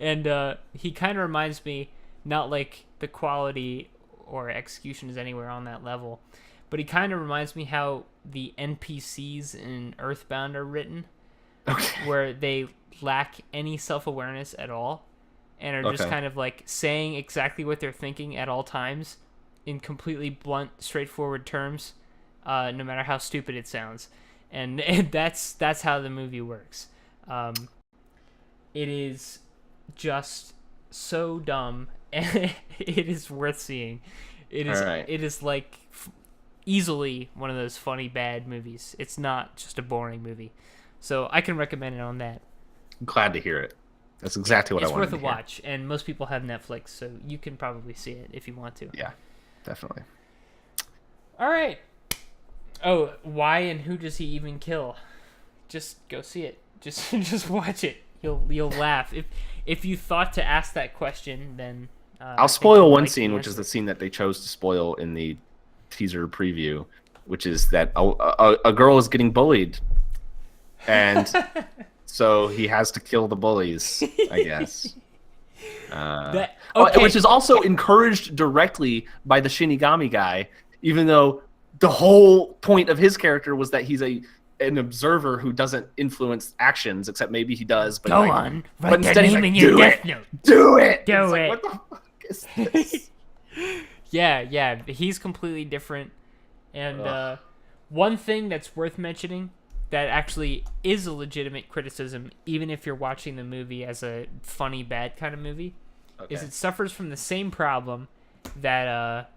and he kind of reminds me, not like the quality or execution is anywhere on that level, but he kind of reminds me how the NPCs in Earthbound are written, okay, where they lack any self-awareness at all and are just Okay. kind of like saying exactly what they're thinking at all times in completely blunt, straightforward terms, no matter how stupid it sounds. And that's how the movie works. It is just so dumb, and it is worth seeing. It is Alright. it is like easily one of those funny bad movies. It's not just a boring movie. So I can recommend it on that. I'm glad to hear it. That's exactly what It's I wanted worth a to hear. watch, and most people have Netflix, so you can probably see it if you want to. Yeah, definitely. All right. Oh, why and who does he even kill? Just go see it. Just just watch it. You'll laugh. If you thought to ask that question, then I I'll think spoil you'll one like the scene, which is answer. the scene that they chose to spoil in the teaser preview, which is that a girl is getting bullied, and so he has to kill the bullies, I guess. That- okay. Which is also encouraged directly by the Shinigami guy, even though the whole point of his character was that he's an observer who doesn't influence actions, except maybe he does. But Go like, on, but write their instead he's name like, in your "Do death it! note. Do it! Do It's like, it. what the fuck is this? Yeah, he's completely different. And one thing that's worth mentioning that actually is a legitimate criticism, even if you're watching the movie as a funny, bad kind of movie, is Okay. it suffers from the same problem that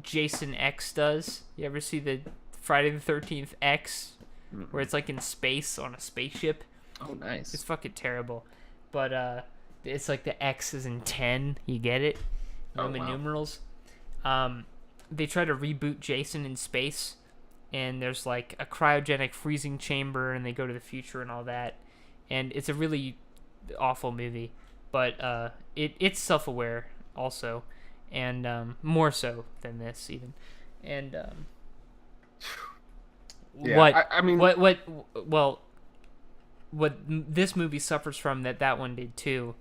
Jason X does. You ever see the Friday the 13th X, where it's like in space on a spaceship? Oh, nice. It's fucking terrible. But it's like the X is in 10. You get it? Oh, Roman wow. numerals. They try to reboot Jason in space, and there's like a cryogenic freezing chamber, and they go to the future and all that. And it's a really awful movie. but it's self-aware also, and more so than this even. And Yeah, I mean, what this movie suffers from that one did too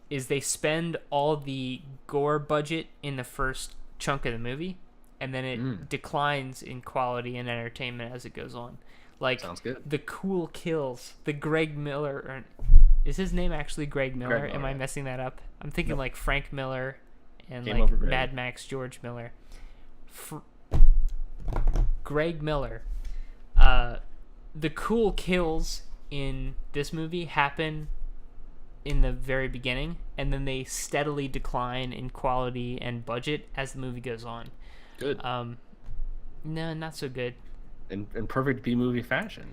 is they spend all the gore budget in the first chunk of the movie, and then it declines in quality and entertainment as it goes on. Like, sounds good. the cool kills, the Greg Miller, or is his name actually Greg Miller? Greg Miller, Am I yeah. messing that up? I'm thinking Nope. like Frank Miller and Game like over, Greg. Mad Max George Miller. Greg Miller. The cool kills in this movie happen in the very beginning, and then they steadily decline in quality and budget as the movie goes on. Good. No, not so good, In perfect B movie fashion.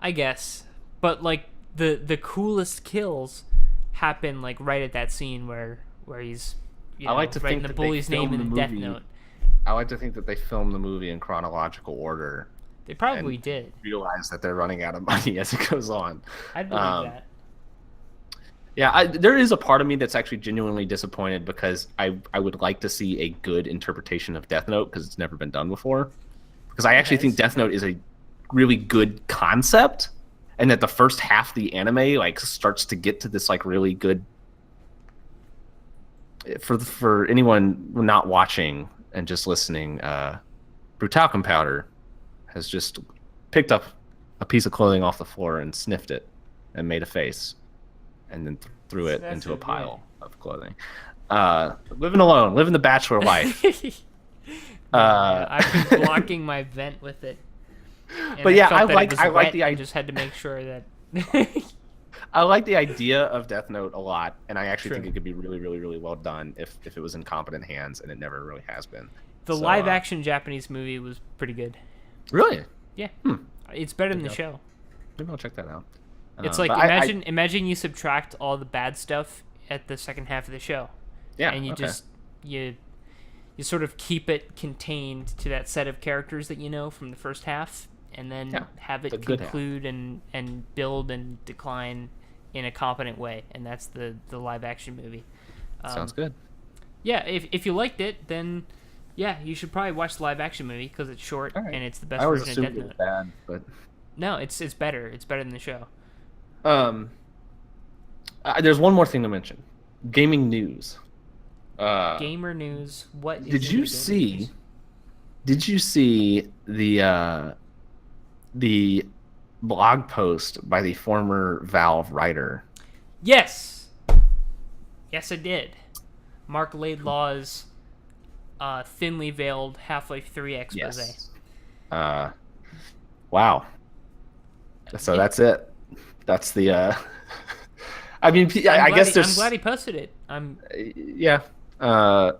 I guess. But like the coolest kills happen like right at that scene where he's I like to writing think the that they bully's name filmed in the the Death movie Note. I like to think that they filmed the movie in chronological order. They probably and did. Realize that they're running out of money as it goes on. I'd believe that. Yeah, there is a part of me that's actually genuinely disappointed because I would like to see a good interpretation of Death Note because it's never been done before. Because I actually think Death Note is a really good concept, and that the first half of the anime like starts to get to this like really good. For anyone not watching and just listening, Brutalcum Powder has just picked up a piece of clothing off the floor and sniffed it and made a face and then threw it That's into so a pile of clothing. Living alone, living the bachelor life. I've been blocking my vent with it. And But yeah, felt I that it like was the wet and idea. just had to make sure that I like the idea of Death Note a lot, and I actually True. think it could be really, really, really well done if it was in competent hands, and it never really has been. the So, live action Japanese movie was pretty good. Really? Yeah. It's better than the go. show. Maybe I'll check that out. It's like but imagine you subtract all the bad stuff at the second half of the show. Yeah, And you okay. just you sort of keep it contained to that set of characters that you know from the first half, and then Yeah, have the it good half. conclude and build and decline in a competent way, and that's the live action movie. Sounds good. Yeah, if you liked it, then yeah, you should probably watch the live action movie because it's short All right. and it's the best I always version of assumed Death it was Note. bad, but No, it's better. It's better than the show. There's one more thing to mention. Gaming news. Gamer news. What? Did is you in the gaming see? news? Did you see the blog post by the former Valve writer? Yes. Yes, I did. Mark Laidlaw's thinly veiled Half-Life 3 expose. Yes. Wow. So that's it. That's the. I mean, I guess there's. I'm glad he posted it. Yeah. I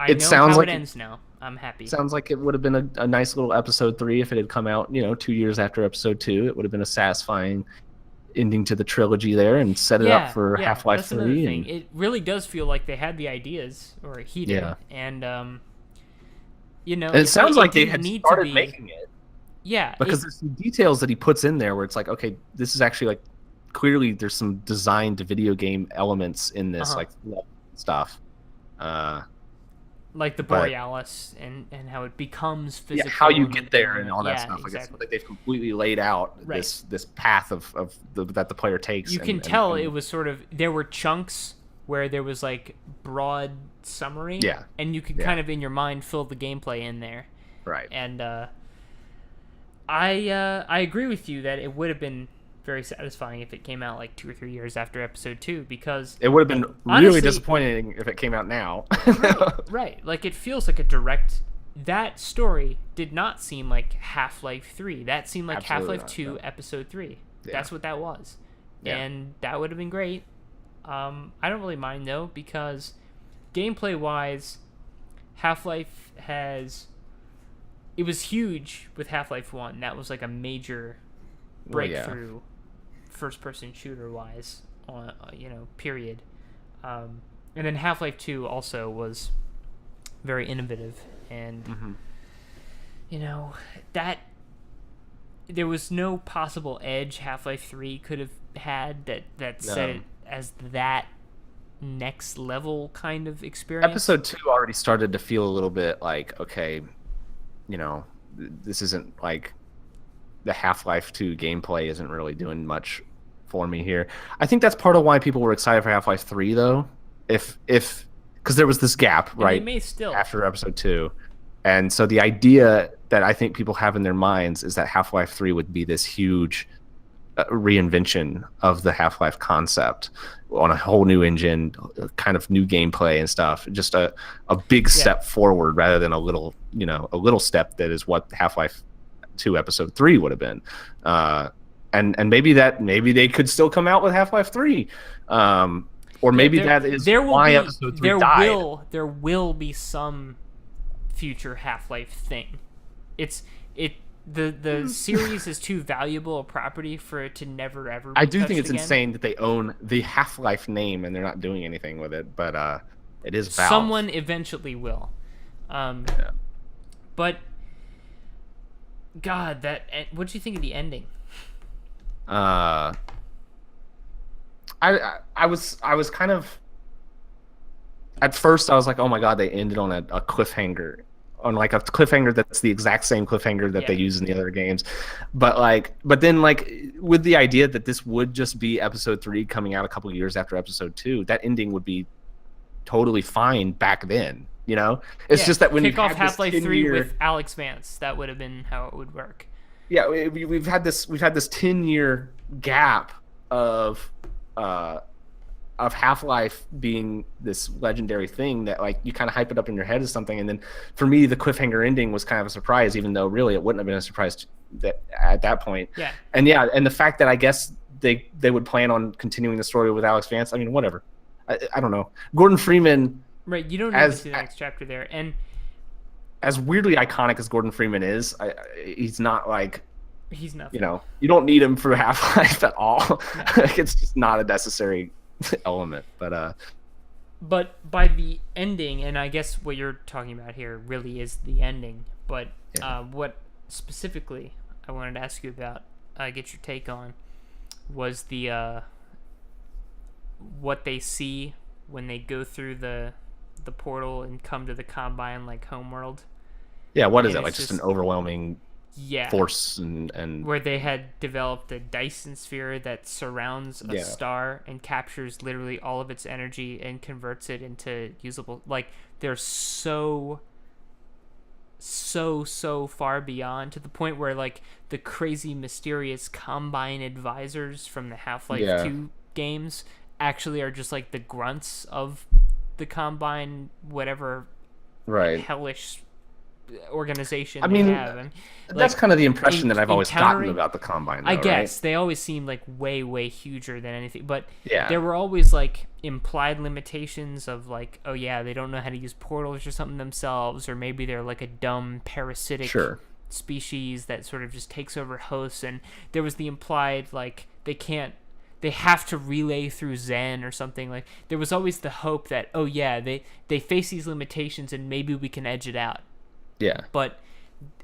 It know sounds how like it ends now. I'm happy. Sounds like it would have been a nice little episode 3 if it had come out, 2 years after episode 2. It would have been a satisfying ending to the trilogy there and set it up for Half-Life that's 3. another thing. It really does feel like they had the ideas, or he did, Yeah. and And it sounds like they didn't had need to started be- making it Yeah, because there's some details that he puts in there where it's like, okay, this is actually like clearly there's some design to video game elements in this like stuff. like the but- Borealis and how it becomes physical. How you and- get there and all that yeah, stuff. Like, it's exactly. like they've completely laid out Right. this path that the player takes. You can tell it was sort of, there were chunks where there was like broad summary, Yeah. and you could kind of in your mind fill the gameplay in there. right. And I agree with you that it would have been very satisfying if it came out like 2 or 3 years after episode 2, because It would have been honestly- really disappointing if it came out now. right, like it feels like a direct. That story did not seem like Half-Life 3. That seemed like Absolutely Half-Life not, 2 no. episode 3. Yeah. That's what that was. Yeah. And that would have been great. I don't really mind though, because gameplay wise, Half-Life has. It was huge with Half-Life 1. That was like a major Well, yeah. breakthrough, first-person shooter wise, on period. And then Half-Life 2 also was very innovative, and that there was no possible edge Half-Life 3 could have had that set No. it as that next level kind of experience. Episode 2 already started to feel a little bit like, okay, this isn't like the Half-Life 2 gameplay isn't really doing much for me here. I think that's part of why people were excited for Half-Life 3 though. If because there was this gap, And right? they may still. After episode 2. And so the idea that I think people have in their minds is that Half-Life 3 would be this huge reinvention of the Half-Life concept on a whole new engine, kind of new gameplay and stuff. Just a big step forward rather than a little step that is what Half-Life 2 episode 3 would have been. And maybe they could still come out with Half-Life 3. Or maybe that is why episode 3 died. There will be some future Half-Life thing. The series is too valuable a property for it to never ever be I do think it's again. insane that they own the Half-Life name and they're not doing anything with it, but it is Valve. Someone eventually will. Yeah. But God, what do you think of the ending? I was kind of, at first I was like, oh my God, they ended on a cliffhanger, on like a cliffhanger that's the exact same cliffhanger that they use in the other games. But then with the idea that this would just be episode 3 coming out a couple of years after episode 2, that ending would be totally fine back then. It's just that when you kick off Half-Life 3 with Alex Vance, that would have been how it would work. Yeah, we've had this 10-year gap of Half-Life being this legendary thing that you kind of hype it up in your head as something, and then for me the cliffhanger ending was kind of a surprise, even though really it wouldn't have been a surprise at that point. Yeah. And the fact that I guess they would plan on continuing the story with Alex Vance, I mean, whatever. I don't know. Gordon Freeman. Right, you don't need to see the next chapter there, and as weirdly iconic as Gordon Freeman is, he's not he's nothing. You don't need him for Half-Life at all. No. It's just not a necessary element. But by the ending, and I guess what you're talking about here really is the ending. But what specifically I wanted to ask you about, get your take on, was the what they see when they go through the portal and come to the Combine Homeworld. Yeah, what is it? Just an overwhelming yeah, force and where they had developed a Dyson sphere that surrounds a star and captures literally all of its energy and converts it into usable. Like, they're so far beyond, to the point where, like, the crazy mysterious Combine advisors from the Half-Life 2 games actually are just like the grunts of the Combine, whatever hellish organization they have. And, that's kind of the impression that I've always gotten about the Combine, though, I guess right? they always seem like way huger than anything, but Yeah. there were always like implied limitations of like, oh yeah, they don't know how to use portals or something themselves, or maybe they're like a dumb parasitic species that sort of just takes over hosts. And there was the implied like they have to relay through Zen or something. Like, there was always the hope that, oh yeah, they face these limitations and maybe we can edge it out. Yeah. But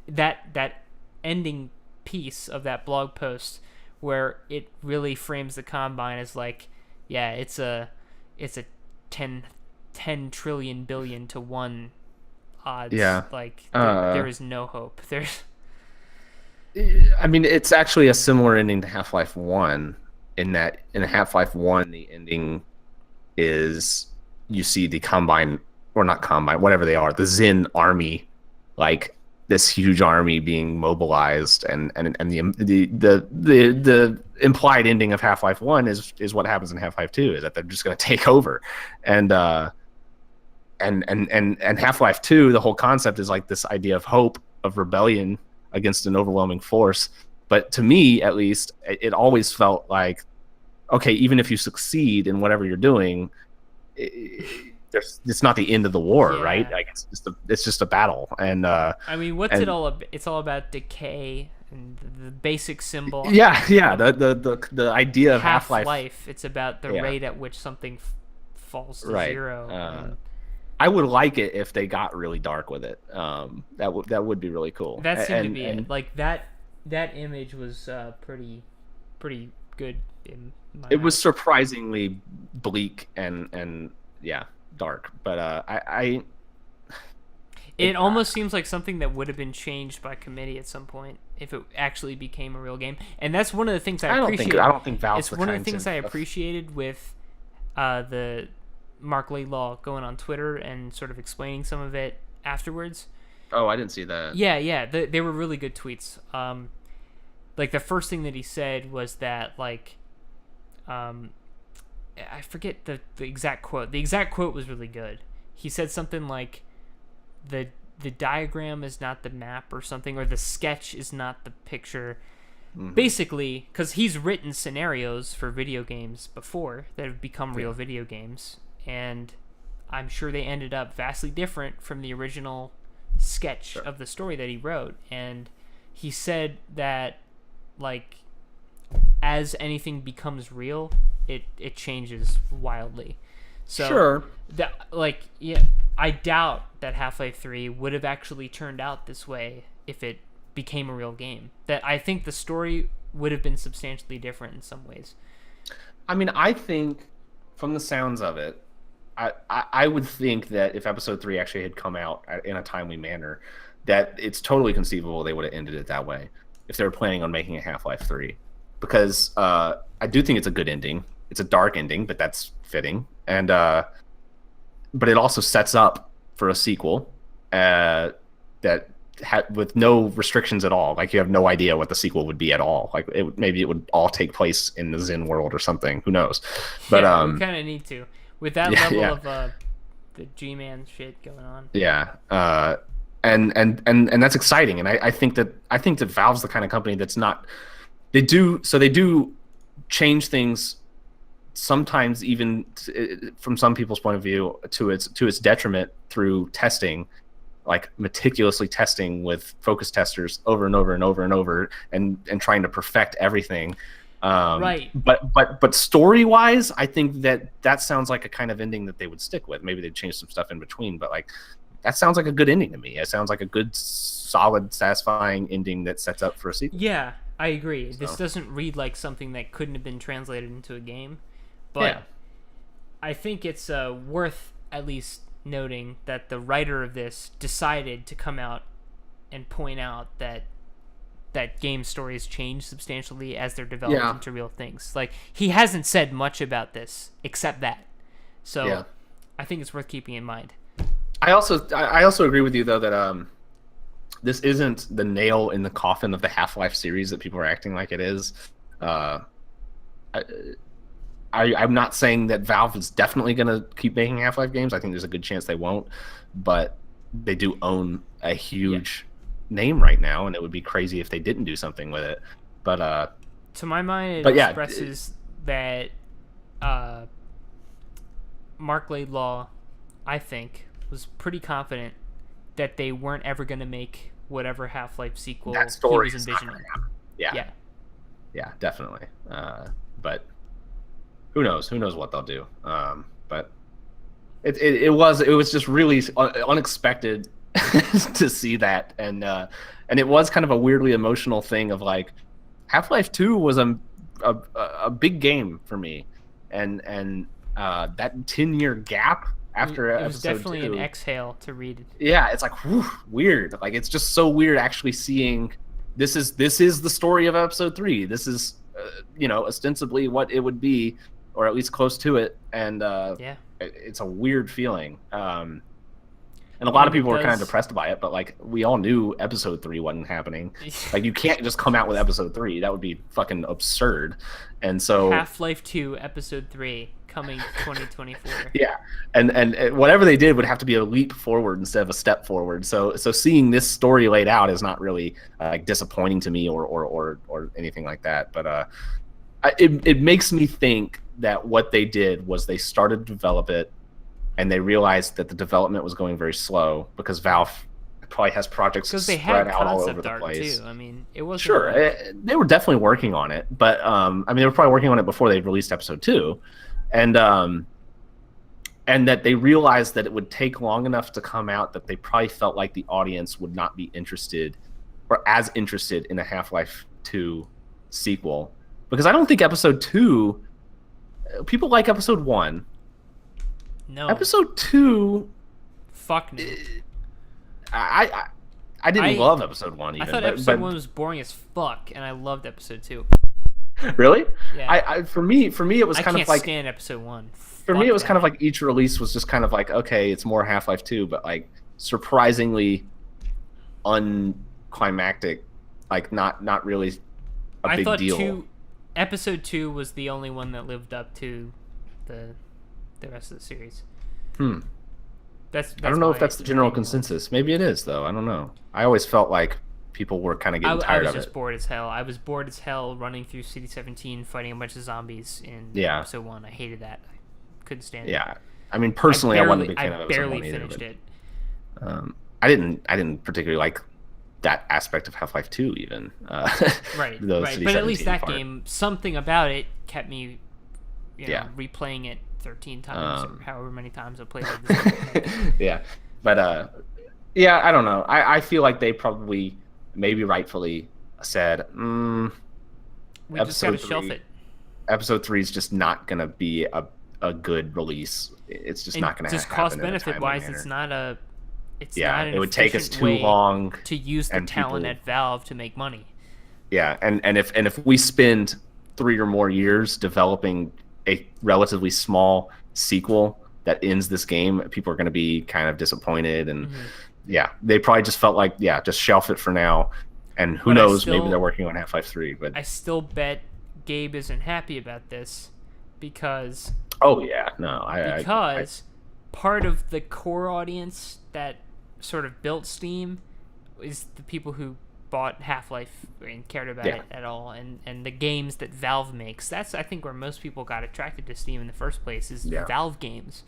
that ending piece of that blog post, where it really frames the Combine as like, yeah, it's a 10 trillion billion to 1 odds. Yeah. Like, there is no hope. I mean, it's actually a similar ending to Half-Life 1, in that in Half-Life 1 the ending is you see the Combine, or not Combine, whatever they are, the Zen army, like this huge army being mobilized, and the implied ending of Half-Life 1 is what happens in Half-Life 2, is that they're just going to take over. And Half-Life 2, the whole concept is like this idea of hope, of rebellion against an overwhelming force. But to me, at least, it always felt like, okay, even if you succeed in whatever you're doing, it's not the end of the war, right? Like, it's just a battle. And I mean, it all about? It's all about decay and the basic symbol. Yeah. The idea of Half-Life. It's about the rate at which something falls to zero. I would like it if they got really dark with it. That would be really cool. That seemed to be it. Like, that image was pretty good in my It was eyes. surprisingly bleak and yeah, dark. But It almost seems like something that would have been changed by committee at some point if it actually became a real game. And that's one of the things I appreciate. I don't think Valve's It's the one of the kind things to, I appreciated with the Mark Laidlaw going on Twitter and sort of explaining some of it afterwards. Oh, I didn't see that. Yeah, they were really good tweets. Like the first thing that he said was that like, I forget the exact quote. The exact quote was really good. He said something like, the diagram is not the map or something, or the sketch is not the picture. Mm-hmm. Basically, because he's written scenarios for video games before that have become real video games, and I'm sure they ended up vastly different from the original sketch of the story that he wrote. And he said that, like, as anything becomes real, it changes wildly. So Sure. that, like, yeah, I doubt that Half-Life 3 would have actually turned out this way if it became a real game. That I think the story would have been substantially different in some ways. I mean, I think from the sounds of it, I would think that if episode 3 actually had come out in a timely manner, that it's totally conceivable they would have ended it that way if they were planning on making a Half-Life 3. Because I do think it's a good ending. It's a dark ending, but that's fitting. And but it also sets up for a sequel that with no restrictions at all. Like, you have no idea what the sequel would be at all. Like, maybe it would all take place in the Zen world or something. Who knows? But yeah, we kind of need to with that level yeah. of the G-Man shit going on. Yeah, and that's exciting. And I think that Valve's the kind of company that's not. They do change things sometimes, even from some people's point of view, to its detriment through testing, like meticulously testing with focus testers over and over and over and over, and trying to perfect everything. Right. But story wise, I think that sounds like a kind of ending that they would stick with. Maybe they'd change some stuff in between, but like, that sounds like a good ending to me. It sounds like a good, solid, satisfying ending that sets up for a sequel. Yeah, I agree. So. This doesn't read like something that couldn't have been translated into a game, but Yeah. I think it's worth at least noting that the writer of this decided to come out and point out that game stories change substantially as they're developed into real things. Like, he hasn't said much about this except that. So I think it's worth keeping in mind. I also agree with you, though, that this isn't the nail in the coffin of the Half-Life series that people are acting like it is. I'm not saying that Valve is definitely going to keep making Half-Life games. I think there's a good chance they won't, but they do own a huge name right now, and it would be crazy if they didn't do something with it. But to my mind, it expresses that Mark Laidlaw, I think, was pretty confident that they weren't ever going to make whatever Half-Life sequel that story he was envisioning. Yeah, definitely. But who knows? Who knows what they'll do? But it was just really unexpected to see that, and it was kind of a weirdly emotional thing of like, Half-Life 2 was a big game for me, and that 10-year gap after it was episode definitely 2, an exhale to read. Yeah, it's like, whew, weird. Like, it's just so weird actually seeing this is the story of episode 3. This is ostensibly what it would be, or at least close to it, and it's a weird feeling. And a lot of people were kind of depressed by it, but like, we all knew episode 3 wasn't happening. Like, you can't just come out with episode 3. That would be fucking absurd. And so Half-Life 2 episode 3 coming 2024. Yeah. And whatever they did would have to be a leap forward instead of a step forward. So seeing this story laid out is not really disappointing to me or anything like that. But it makes me think that what they did was they started to develop it, and they realized that the development was going very slow because Valve probably has projects spread out all over the place. Too. I mean, it was they were definitely working on it, but they were probably working on it before they released episode 2, and that they realized that it would take long enough to come out that they probably felt like the audience would not be interested or as interested in a Half-Life 2 sequel because I don't think episode 2 people like episode 1. No. Episode 2 Fuck no. I didn't I- love episode 1 I even. thought but, episode but 1 was boring as fuck, and I loved episode 2. really? Yeah. For me it was I kind can't of like stand episode 1. for me it was kind of like each release was just kind of like, okay, it's more Half-Life 2, but like surprisingly unclimactic, like not really a I big thought deal. episode 2 was the only one that lived up to the rest of the series. That's I don't know my if that's the general opinion. consensus. Maybe it is though. I don't know. I always felt like people were kind of getting I tired was of just it. bored as hell. I was bored as hell running through City 17, fighting a bunch of zombies in Yeah. episode 1. I hated that. I couldn't stand it. Yeah. I mean, personally, I wasn't a big fan of I episode barely 1 either, finished but, it. I didn't particularly like that aspect of Half-Life 2 even. Right, the right. City But at least 17 that part. game, something about it kept me, Yeah. replaying it 13 times or however many times I played it. Yeah. But yeah, I don't know. I feel like they probably, maybe rightfully, said, We just Episode gotta shelf 3. it. episode 3 is just not gonna be a good release. It's just And not gonna just happen cost in a benefit timely wise, manner. it's not a. It's Yeah, not an it would take us efficient too way long to use the and talent people- at Valve to make money. Yeah, and if we spend 3 or more years developing a relatively small sequel that ends this game, people are going to be kind of disappointed. And yeah, they probably just felt like, yeah, just shelf it for now. And who But I knows, maybe still- they're working on Half-Life 3. But I still bet Gabe isn't happy about this because oh yeah, no, I part of the core audience that sort of built Steam is the people who bought Half-Life and cared about Yeah. it at all, and the games that Valve makes. That's, I think, where most people got attracted to Steam in the first place is Yeah. Valve games,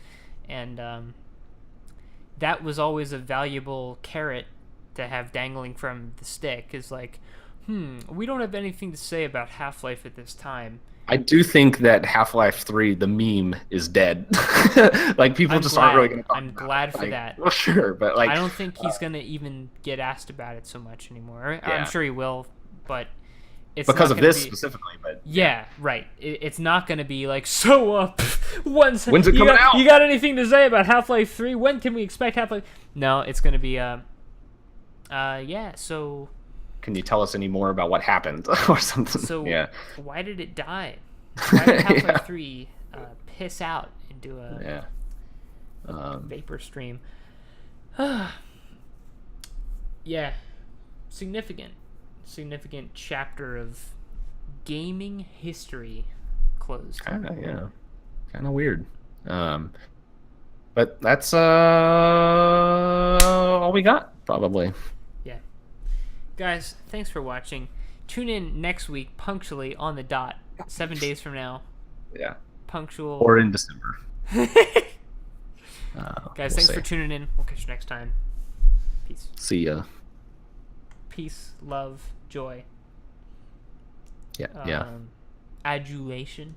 and that was always a valuable carrot to have dangling from the stick. Is like, we don't have anything to say about Half-Life at this time. I do think that Half-Life 3, the meme, is dead. Like people I'm just glad. aren't really going to talk I'm about glad it. for Like, that. Well, sure, but like I don't think he's gonna even get asked about it so much anymore. I'm Yeah. sure he will, but it's because not of gonna this be- specifically. But Yeah, right. It's not gonna be like, so when's it you coming got, out? You got anything to say about Half-Life 3? When can we expect Half-Life? No, it's gonna be yeah. So can you tell us any more about what happened or something? Yeah. why did it die? Why did Half-Life Yeah. 3 piss out into a Yeah. vapor stream? Yeah, significant chapter of gaming history closed. Kind of weird. But that's all we got probably. Yeah, guys, thanks for watching. Tune in next week punctually on the dot, 7 days from now. Yeah. Punctual. Or in December. Guys, We'll thanks see. for tuning in. We'll catch you next time. Peace. See ya. Peace, love, joy, Yeah. Yeah. adulation.